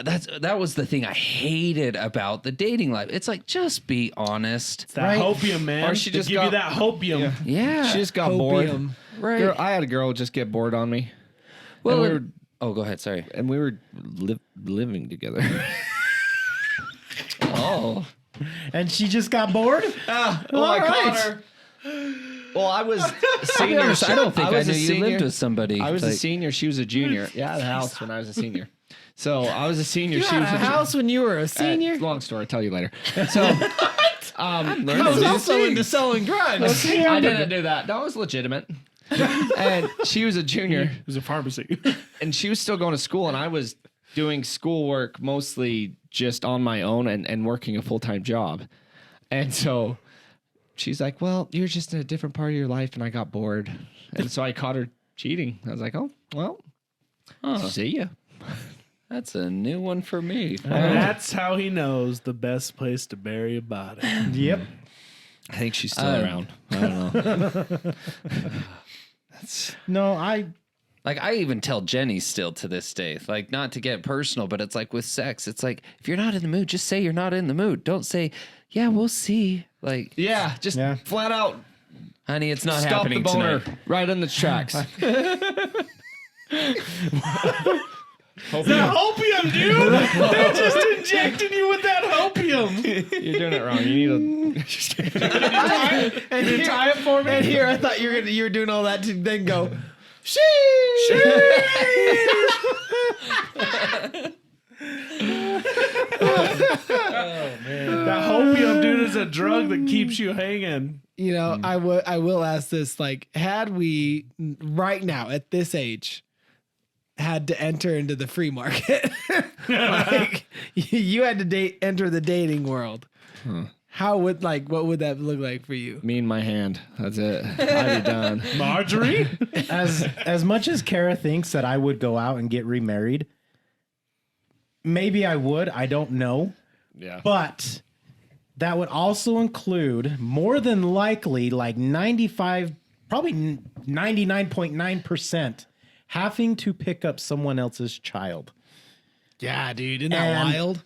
That was the thing I hated about the dating life. It's like, just be honest. That Right. hopium, man. Or she They just give you got- that hopium. Yeah. She just got Opium. bored. right. Girl, I had a girl just get bored on me. well, and we were oh, go ahead. Sorry. and we were living together. Oh. And she just got bored? Well, All I caught right. her. Well, I was I'll be senior. honest, I don't think I was knew a you senior. lived with somebody. I was a Like, senior. She was a junior. Yeah, at the house when I was a senior. So I was a senior. You she had was a house when you were a senior? long story. I'll tell you later. So I was also into selling drugs. I didn't do that. That was legitimate. And she was a junior. It was a pharmacy. And she was still going to school, and I was doing schoolwork mostly just on my own and working a full-time job. And so she's like, well, you're just in a different part of your life, and I got bored. And so I caught her cheating. I was like, oh, well, see ya. That's a new one for me. That's how he knows the best place to bury a body. Yep. I think she's still around. I don't know. No, I Like, I even tell Jenny still to this day, like, not to get personal, but it's like with sex. It's like, if you're not in the mood, just say you're not in the mood. Don't say, yeah, we'll see. Like, Yeah, just flat out honey, it's not stop happening the boner tonight. right in the tracks. That hopium, dude! They're just injecting you with that hopium. You're doing it wrong. You need to. Just kidding. And here, Tie it for me. and here, I thought you were doing all that to then go, sheesh. That hopium, dude, is a drug that keeps you hanging. You know, I will ask this, like, had we right now at this age had to enter into the free market, like you had to enter the dating world, what would that look like for you? Me and my hand. That's it. I'd be done. Marjorie? as much as Kara thinks that I would go out and get remarried, maybe I would. I don't know. Yeah. But that would also include more than likely like 95, probably 99.9% having to pick up someone else's child. Yeah, dude, isn't that And- wild?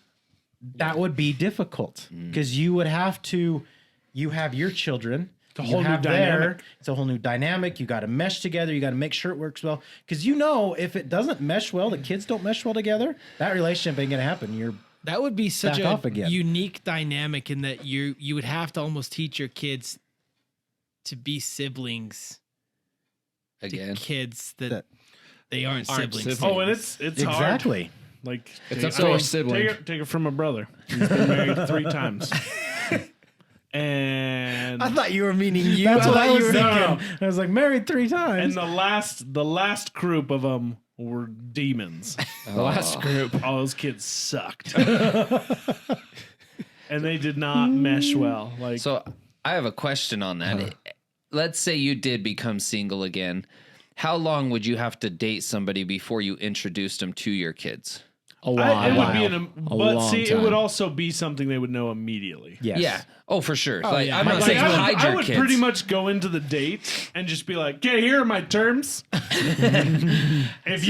That would be difficult because you would have to, you have your children. a you whole new have dynamic. It's a whole new dynamic. You got to mesh together. You got to make sure it works well. Because you know, if it doesn't mesh well, the kids don't mesh well together, that relationship ain't going to happen. You're That would be such Back a off again. unique dynamic in that you would have to almost teach your kids to be siblings to Again. kids that That they aren't siblings. siblings. Oh, and it's hard. exactly. Like, It's up to a sibling. Take it from a brother. He's been married 3 times. And I thought you were meaning you. That's what thought I was you were thinking. No. I was like, married 3 times. the last group of them were demons. The last group. All those kids sucked. And they did not mesh well. Like, So I have a question on that. Let's say you did become single again. How long would you have to date somebody before you introduced them to your kids? A while. it would be A but long see, it time. would also be something they would know immediately. yes. Yeah. Oh, for sure. like, yeah. I'm not Like, saying hide I your would kids. pretty much go into the date and just be like, "Okay, here are my terms. If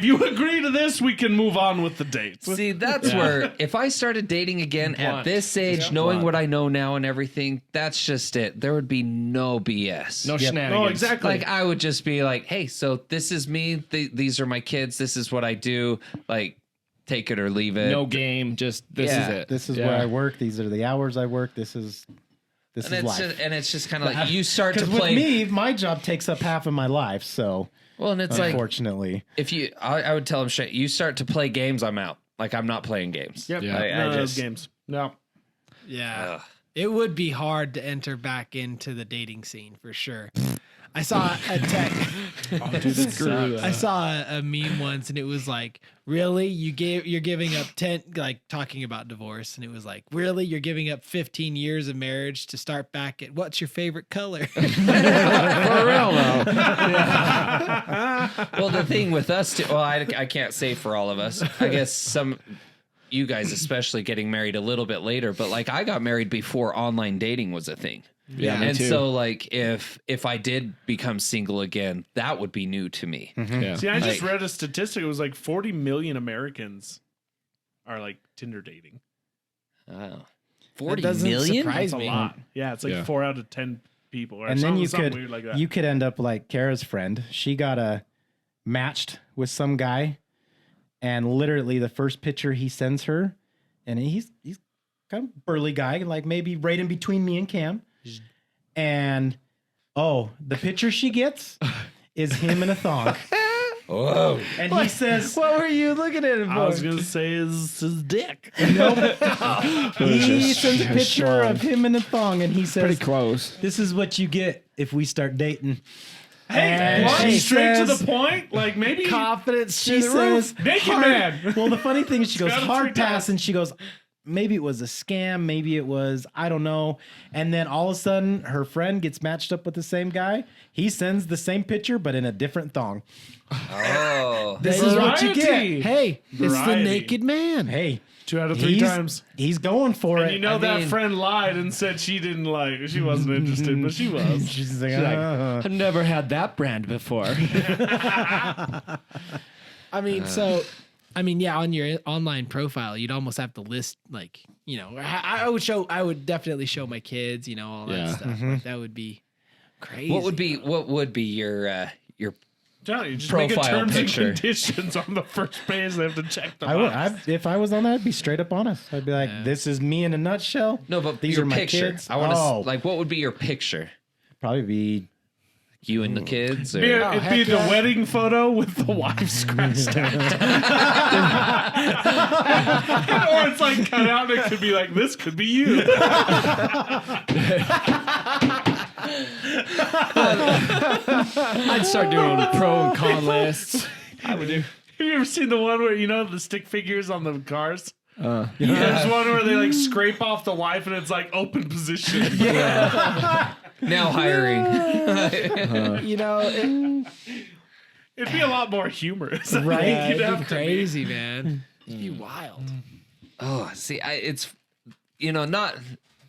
you agree to this, we can move on with the date." See, that's where if I started dating again at Blunt. this age, knowing what I know now and everything, that's just it. There would be no BS. No shenanigans. No, exactly. Like I would just be like, "Hey, so this is me. These are my kids. This is what I do. Like, take it or leave it." No game. Just this Yeah. is it. This is where I work. These are the hours I work. This is and life. it's just kind of like you start to Because play. with me, my job takes up half of my life. So Well, and it's like unfortunately, if you, I would tell him straight. You start to play games, I'm out. Like I'm not playing games. Yep. Yeah. I None of those just games. No. Yeah. It would be hard to enter back into the dating scene for sure. I saw a I saw a meme once and it was like, really? You're giving up 10, like talking about divorce, and it was like, really? You're giving up 15 years of marriage to start back at what's your favorite color? For real though. Well, the thing with us, too, well, I can't say for all of us. I guess you guys especially getting married a little bit later, but like I got married before online dating was a thing. Yeah, me And too. so like if I did become single again, that would be new to me. Yeah. See, I just Like- read a statistic. It was like 40 million Americans are like Tinder dating. Wow. 40 doesn't million? surprise That's a me. lot. Yeah, it's like Yeah. 4 out of 10 people. Or and then you something could weird like that. you could end up like Kara's friend. She got matched with some guy, and literally the first picture he sends her, and he's kind of burly guy, like maybe right in between me and Cam. And the picture she gets is him in a thong. Whoa. And he says, What were you looking at him for? I was gonna say his dick. he sends a picture of him in a thong, and he says, Pretty close. "This is what you get if we start dating." Hey, And blunt, she straight to says- the point. Like maybe Confidence She through the roof. says, Naked hard- man. Well, the funny thing is she goes, Got it hard 3 times. pass. And she goes, maybe it was a scam. Maybe it was, I don't know. And then all of a sudden, her friend gets matched up with the same guy. He sends the same picture, but in a different thong. Oh, This is what you Variety. get. Hey, it's the Variety. naked man. Hey, 2 out of 3 he's, times. he's going for And it. you know that mean- friend lied and said she didn't like. She wasn't interested, but she was. She's like, I've never had that brand before. I mean, yeah, on your online profile, you'd almost have to list like, I would definitely show my kids, all that Yeah. stuff. Like, that would be crazy. what would be your Tell you, just make a Profile terms picture. and conditions on the first page. They have to check the I would, box. if I was on that, I'd be straight up honest. I'd be like, this is me in a nutshell. no? But these your are my picture. kids. I want to Oh, like what would be your picture? probably be You and the kids, or It'd be heck the yeah. wedding photo with the wife scratched out. Or it's like cut out and it could be like, this could be you. I'd start doing pro and con lists. I would do. Have you ever seen the one where, the stick figures on the cars? Yeah. There's one where they like scrape off the wife and it's like open position. now hiring. It'd be a lot more humorous. Right? Yeah, You'd it'd have be to be. crazy, man. It'd be wild. Oh, see, it's not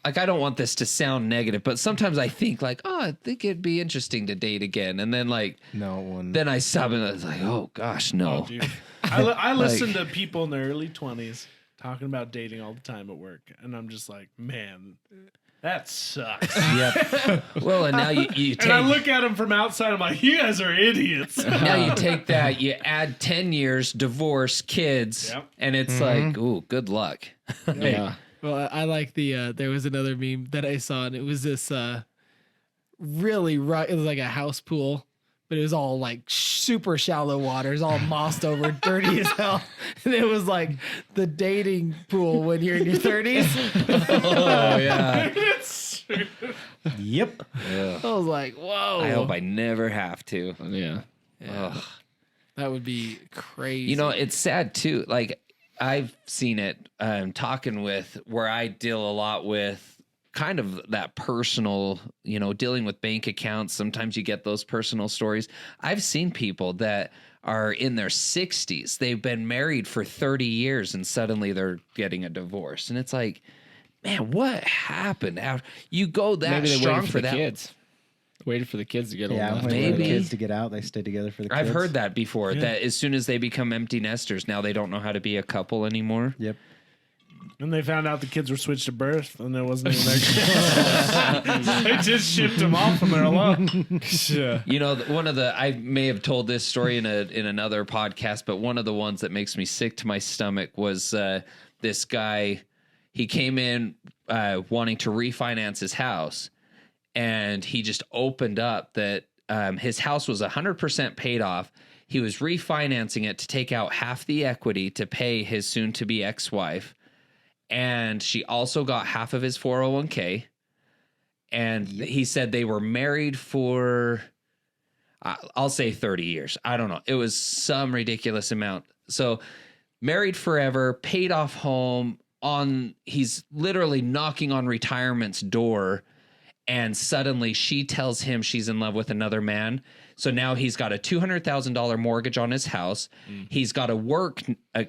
like I don't want this to sound negative, but sometimes I think like, oh, I think it'd be interesting to date again, and then like, no one. then I stop and I was like, oh gosh, no. Oh, dude. I listen to people in their early 20s talking about dating all the time at work, and I'm just like, man, that sucks. Yep. Well, and now you And I take look at them from outside, I'm like, you guys are idiots. now you take that, you add 10 years, divorce, kids, Yep. and it's like, ooh, good luck. Yeah. Well, I like there was another meme that I saw, and it was this really it was like a house pool, but it was all like super shallow water. It was all mossed over, dirty as hell. And it was like the dating pool when you're in your 30s. Oh yeah. It's- Yep. I was like, whoa. I hope I never have to. Yeah. Ugh. That would be crazy. It's sad too. Like I've seen it talking with where I deal a lot with kind of that personal, dealing with bank accounts. Sometimes you get those personal stories. I've seen people that are in their 60s. They've been married for 30 years and suddenly they're getting a divorce. And it's like, man, what happened? You go that Maybe they strong waited for for the that. kids. Waited for the kids to get old Yeah. enough. Wait for the Maybe. kids to get out. They stay together for the kids. I've heard that before, that as soon as they become empty nesters, now they don't know how to be a couple anymore. Yep. And they found out the kids were switched to birth, and there wasn't even their kids. They just shipped them off and they're alone. Yeah. One of the, I may have told this story in another podcast, but one of the ones that makes me sick to my stomach was this guy. He came in wanting to refinance his house, and he just opened up that his house was 100% paid off. He was refinancing it to take out half the equity to pay his soon-to-be ex-wife. And she also got half of his 401k. And he said they were married for, I'll say 30 years. I don't know. It was some ridiculous amount. So married forever, paid off home he's literally knocking on retirement's door. And suddenly she tells him she's in love with another man. So now he's got a $200,000 mortgage on his house. He's got to work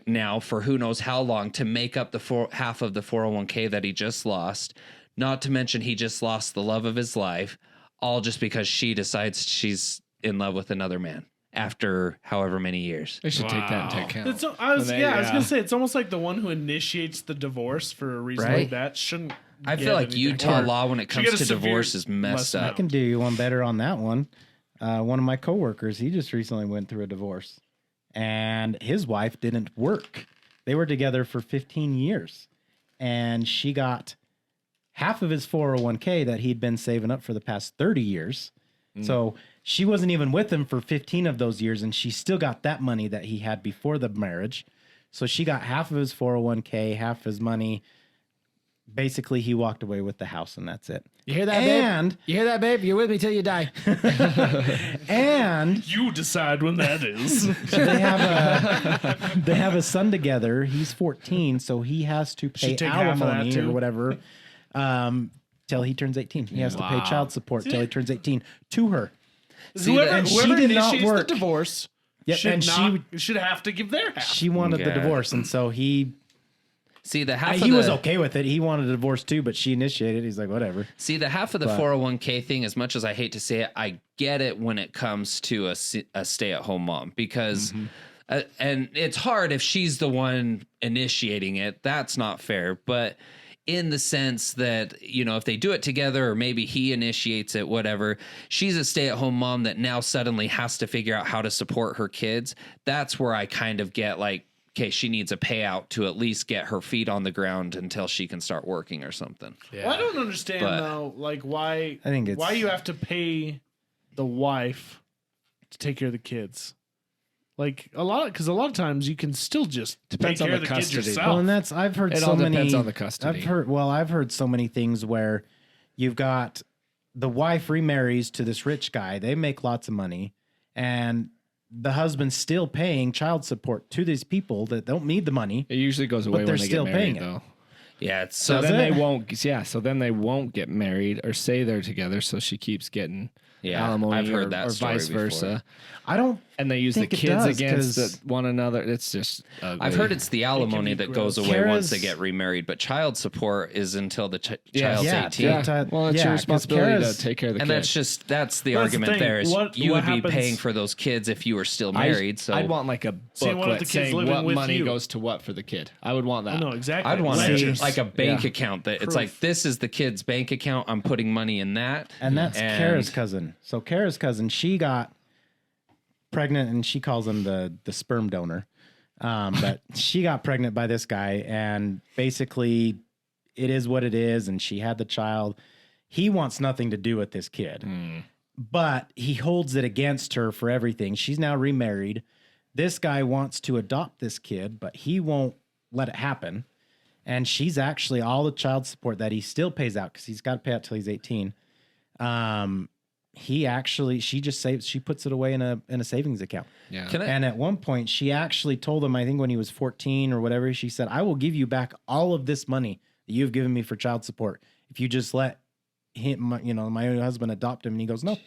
now for who knows how long to make up the half of the 401k that he just lost. Not to mention he just lost the love of his life, all just because she decides she's in love with another man after however many years. They should take that into account. I was When they- gonna say it's almost like the one who initiates the divorce for a reason Right? like that shouldn't. I get feel like anything. Utah Or law when it should comes get a to severe divorce is messed lesson up. I can do you one better on that one. One of my coworkers, he just recently went through a divorce, and his wife didn't work. They were together for 15 years, and she got half of his 401k that he'd been saving up for the past 30 years. So she wasn't even with him for 15 of those years, and she still got that money that he had before the marriage. So she got half of his 401k, half his money. basically he walked away with the house and that's it. You hear that, And- babe? You hear that, babe? You're with me till you die. And You decide when that is. they have a son together. He's 14, so he has to pay Should take half of that, alimony too. or whatever till he turns 18. He has to pay child support till he turns 18 to her. Whoever, and she whoever did not initiates work. the divorce Yep, should, and should have to give their half. She wanted the Okay. divorce, and so he See the half. he of was the, okay with it. He wanted a divorce too, but she initiated. He's like, whatever. See the half of the 401k thing. As much as I hate to say it, I get it when it comes to a stay-at-home mom because. And it's hard if she's the one initiating it. That's not fair. But in the sense that, you know, if they do it together or maybe he initiates it, whatever, she's a stay-at-home mom that now suddenly has to figure out how to support her kids. That's where I kind of get like, okay, she needs a payout to at least get her feet on the ground until she can start working or something. Well, I don't understand But- though, like why I think it's- why you have to pay the wife to take care of the kids. Like a lot of times you can still just Depends take on care the of the kids custody. yourself. Well, and that's I've heard It so all many. depends on the custody. I've heard so many things where you've got the wife remarries to this rich guy. They make lots of money, and the husband's still paying child support to these people that don't need the money. It usually goes away they're when they still get married, paying it. though. Yeah, it's So Does then it? they won't. Yeah. So then they won't get married or say they're together. So she keeps getting Yeah, alimony I've heard or, that or story vice versa. before. I don't. And they use the think it kids does, against 'cause- one another. It's just ugly. I've heard it's the alimony that goes away Kara's- once they get remarried, but child support is until the Yeah. child's Yeah, 18. Yeah. Well, it's Yeah, your 'cause responsibility Kara's- to take care of the And kids. that's the Well, that's the argument thing. there is What you would be happens- paying for those kids if you were still married. So I'd want like a See, one of the booklet kids saying living what with money you. goes to what for the kid. I would want that. No, exactly. I'd want Ledgers. like a bank Yeah. account that it's Proof. like this is the kid's bank account. I'm putting money in that, And that's Kara's cousin. So Kara's cousin, she got pregnant, and she calls him the sperm donor. But she got pregnant by this guy, and basically, it is what it is. And she had the child. He wants nothing to do with this kid, but he holds it against her for everything. She's now remarried. This guy wants to adopt this kid, but he won't let it happen. And she's actually all the child support that he still pays out because he's got to pay out till he's 18. She just saves. She puts it away in a savings account. Yeah. Can I, And at one point, she actually told him, I think when he was 14 or whatever, she said, "I will give you back all of this money that you've given me for child support if you just let him, my own husband adopt him." And he goes, "No."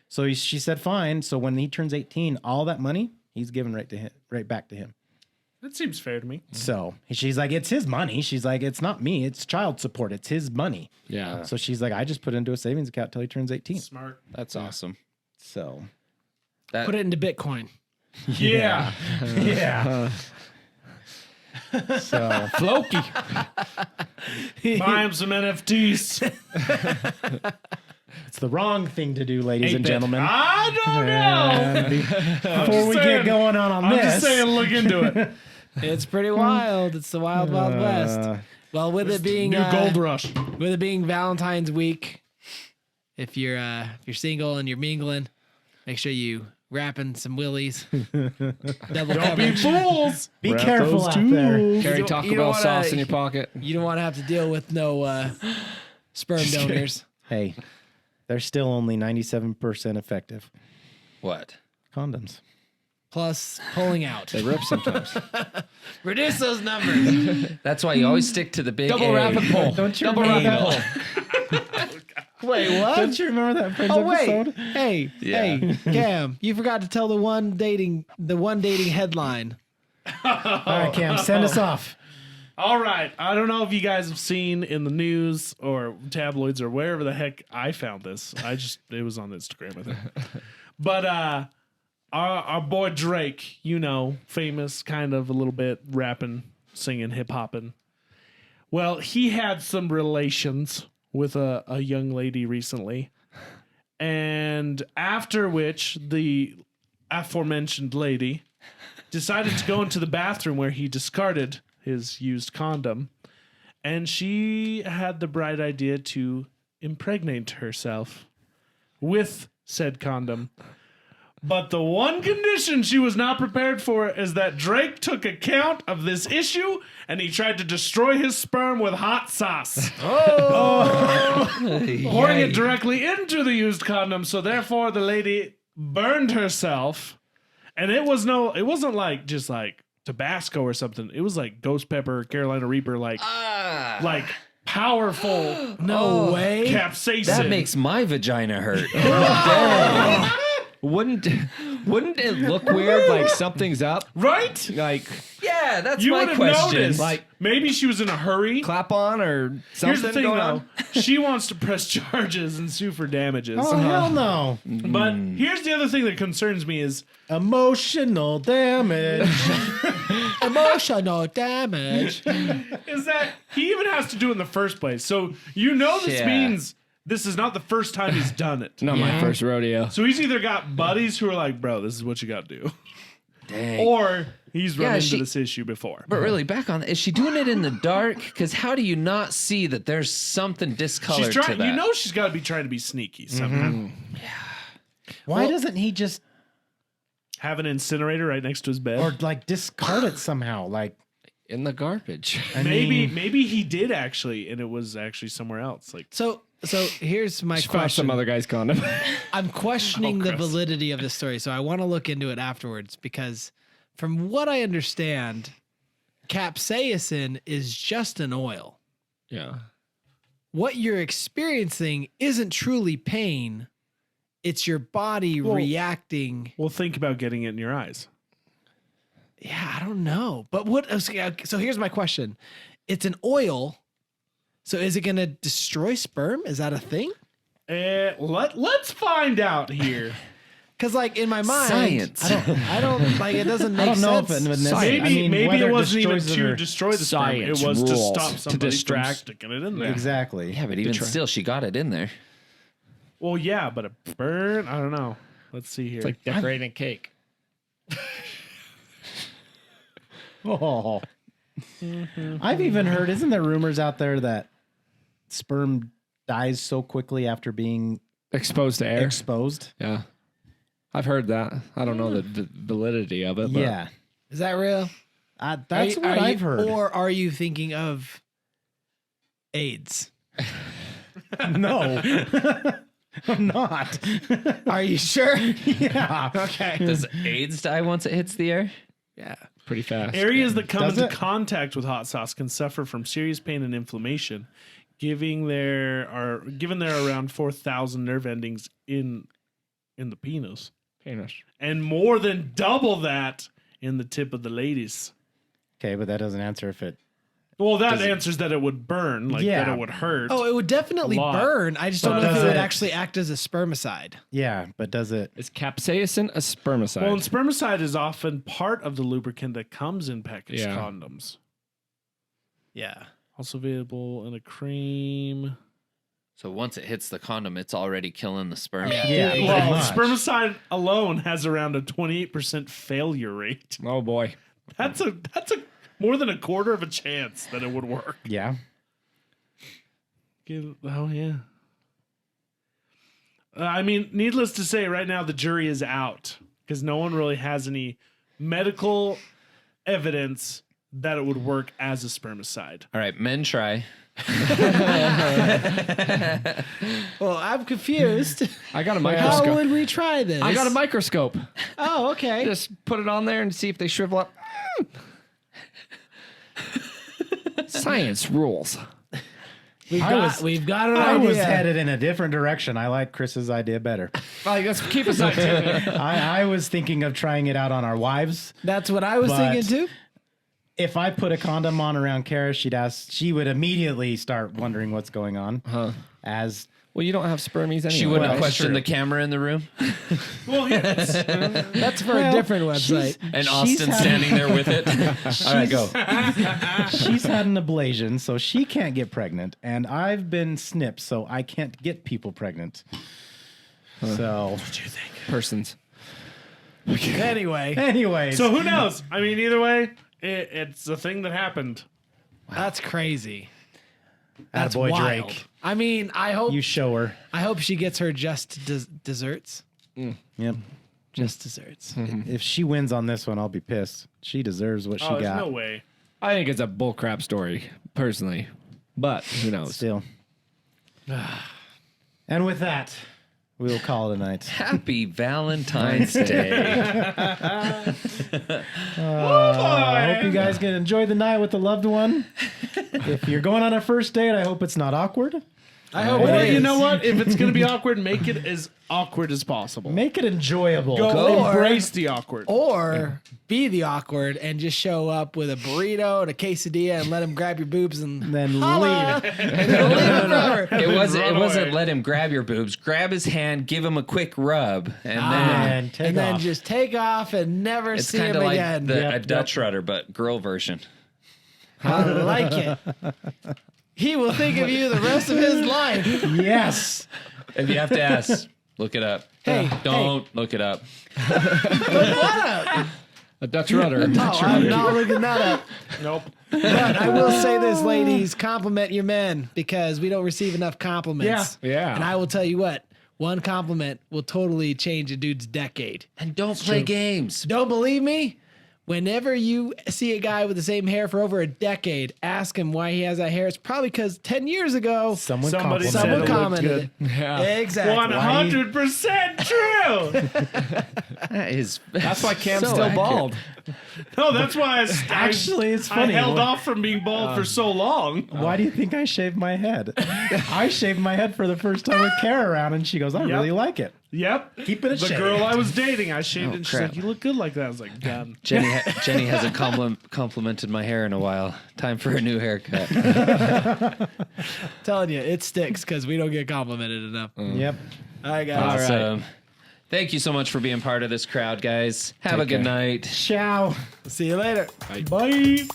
So she said, "Fine." So when he turns 18, all that money he's given right back to him. That seems fair to me. So she's like, "It's his money." She's like, "It's not me. It's child support. It's his money." Yeah. So she's like, "I just put it into a savings account till he turns 18." Smart. that's awesome. So That Put it into Bitcoin. Yeah. yeah. So Floki. Buy him some NFTs. it's the wrong thing to do, ladies and 8-bit. gentlemen. I don't know. And before we saying. get going on I'm this, just saying, look into it. It's pretty wild. It's the wild, wild west. Well, with it being New gold rush. with it being Valentine's week, if you're single and you're mingling, make sure you wrapping some willies. Double Don't be coverage. fools. be Wrap careful those out too. there. Carry You don't- Taco you don't Bell wanna- sauce in your pocket. You don't want to have to deal with no sperm donors. Hey, they're still only 97% effective. what? Condoms. Plus pulling out. They rip sometimes. Reduce those numbers. That's why you always stick to the big Double A. wrap and pull. Don't you Double remember wrap and that? pull. Wait, what? Don't you remember that Friends Oh wait, episode? hey, hey, Cam, you forgot to tell the one dating headline. All right, Cam, send us off. All right. I don't know if you guys have seen in the news or tabloids or wherever the heck I found this. It was on Instagram, I think. But our boy Drake, famous kind of a little bit rapping, singing, hip hopping. Well, he had some relations with a young lady recently. And after which the aforementioned lady decided to go into the bathroom where he discarded his used condom, and she had the bright idea to impregnate herself with said condom. But the one condition she was not prepared for is that Drake took account of this issue and he tried to destroy his sperm with hot sauce. Pouring it directly into the used condom, so therefore the lady burned herself. And it wasn't like just like Tabasco or something. It was like ghost pepper, Carolina Reaper, like powerful No way. capsaicin. That makes my vagina hurt. Wouldn't it look weird? Like something's up? right? Like Yeah, that's You my would have question. noticed. Like- Maybe she was in a hurry. clap on or something Here's the thing, going though. on? She wants to press charges and sue for damages. Oh, hell no. But here's the other thing that concerns me is Emotional damage. Emotional damage. that he even has to do it in the first place. So you know this Yeah. means this is not the first time he's done it. Not my first rodeo. So he's either got buddies who are like, bro, this is what you got to do. Dang. Or he's run Yeah, into she- this issue before. But really, back on, is she doing it in the dark? Because how do you not see that there's something discolored She's to trying, that? you know she's got to be trying to be sneaky somehow. Why doesn't he just, Have an incinerator right next to his bed. or like discard it somehow? Like, In the garbage. I maybe mean, maybe he did actually, and it was actually somewhere else. Like So here's my She found question. some other guy's condom. I'm questioning Oh, the Chris. validity of the story, so I want to look into it afterwards because, from what I understand, capsaicin is just an oil. Yeah. What you're experiencing isn't truly pain; it's your body reacting. well, think about getting it in your eyes. Yeah, I don't know, but what? So here's my question: it's an oil. So is it going to destroy sperm? Is that a thing? Let's find out here. Because like in my mind, Science. I don't like it. Doesn't make I don't know sense. if it would Maybe I mean, maybe whether it wasn't even destroys it to or- destroy the sperm. Science It was to rules. stop To somebody from distract. sticking it in there. Exactly. Yeah, but even still, she got it in there. Well, yeah, but a burn. I don't know. Let's see here. It's like decorating cake. Oh. I've even heard, isn't there rumors out there that sperm dies so quickly after being Exposed to air. exposed? Yeah. I've heard that. I don't know the validity of it. But Yeah. Is that real? That's Are what you- I've heard. Or are you thinking of AIDS? No. I'm not. Are you sure? Yeah. Okay. Does AIDS die once it hits the air? Yeah. pretty fast. Areas that come Does into it? contact with hot sauce can suffer from serious pain and inflammation. Given there are around 4,000 nerve endings in the penis, Penis. and more than double that in the tip of the ladies. Okay, but that doesn't answer if it. Well, that answers that it would burn, like Yeah. that it would hurt. Oh, it would definitely A lot. burn. I just don't But know if does it would it- actually act as a spermicide. Yeah, but does it? Is capsaicin a spermicide? Well, and spermicide is often part of the lubricant that comes in packaged Yeah. condoms. Yeah. Also available in a cream. So once it hits the condom, it's already killing the sperm. Yeah. pretty Well, much. spermicide alone has around a 28% failure rate. oh boy. That's a more than a quarter of a chance that it would work. Yeah. Oh yeah. I mean, needless to say, right now the jury is out because no one really has any medical evidence that it would work as a spermicide. All right, men try. Well, I'm confused. I got a How microscope. would we try this? I got a microscope. Oh, okay. Just put it on there and see if they shrivel up. Science rules. We've I got, was- we've got an I idea. was headed in a different direction. I like Chris's idea better. Like, let's keep us up to I was thinking of trying it out on our wives. That's what I was But- thinking too. If I put a condom on around Kara, she would immediately start wondering what's going on. Huh. As Well, you don't have spermies anyway. She wouldn't Well, have questioned true. the camera in the room. Well, yes. That's for a different website. And She's Austin having- standing there with it. All right, go. she's had an ablation, so she can't get pregnant, and I've been snipped, so I can't get people pregnant. So, persons. Anyway, anyways, So who knows? I mean, either way, it's a thing that happened. that's crazy. That's attaboy wild. Drake, I mean, I hope you show her. she gets her just desserts. Yep. Just desserts. If she wins on this one, I'll be pissed. She deserves what she Oh, there's got. no way. I think it's a bullcrap story, personally. But who knows? Still. And with that, we will call it a night. Happy Valentine's Day. I hope you guys can enjoy the night with the loved one. If you're going on a first date, I hope it's not awkward. I hope Or it is. you know what? If it's gonna be awkward, make it as awkward as possible. Make it enjoyable. Go Or- embrace the awkward. Or be the awkward and just show up with a burrito and a quesadilla and let him grab your boobs and Then holla, leave. and then leave him forever. It wasn't. Run It wasn't. away. Let him grab your boobs. Grab his hand. Give him a quick rub, and then And take And then off. just take off and never it's see kind him of like again. a Dutch rudder, but girl version. I like it. He will think of you the rest of his life. Yes. If you have to ask, look it up. Hey, Don't look it up. A Dutch rudder. Oh, I'm not looking that up. Nope. But I will say this, ladies, compliment your men because we don't receive enough compliments. Yeah. And I will tell you what, one compliment will totally change a dude's decade. And don't play games. Don't believe me? Whenever you see a guy with the same hair for over a decade, ask him why he has that hair. It's probably because 10 years ago, Someone Somebody complimented. said someone it looked commented it. Yeah. Exactly. 100% true. That is. That's why Cam's so still accurate. bald. No, that's why Actually, it's funny. I held off from being bald for so long. Why do you think I shaved my head? I shaved my head for the first time with Kara around, and she goes, I really like it. Yep. Keep it a The shave. girl I was dating, I shaved it and she's crap. like, you look good like that. I was like, done. Jenny hasn't complimented my hair in a while. Time for a new haircut. Telling you, it sticks because we don't get complimented enough. Yep. All right, guys. Awesome. Thank you so much for being part of this crowd, guys. Have a good night. Ciao. See you later. Bye.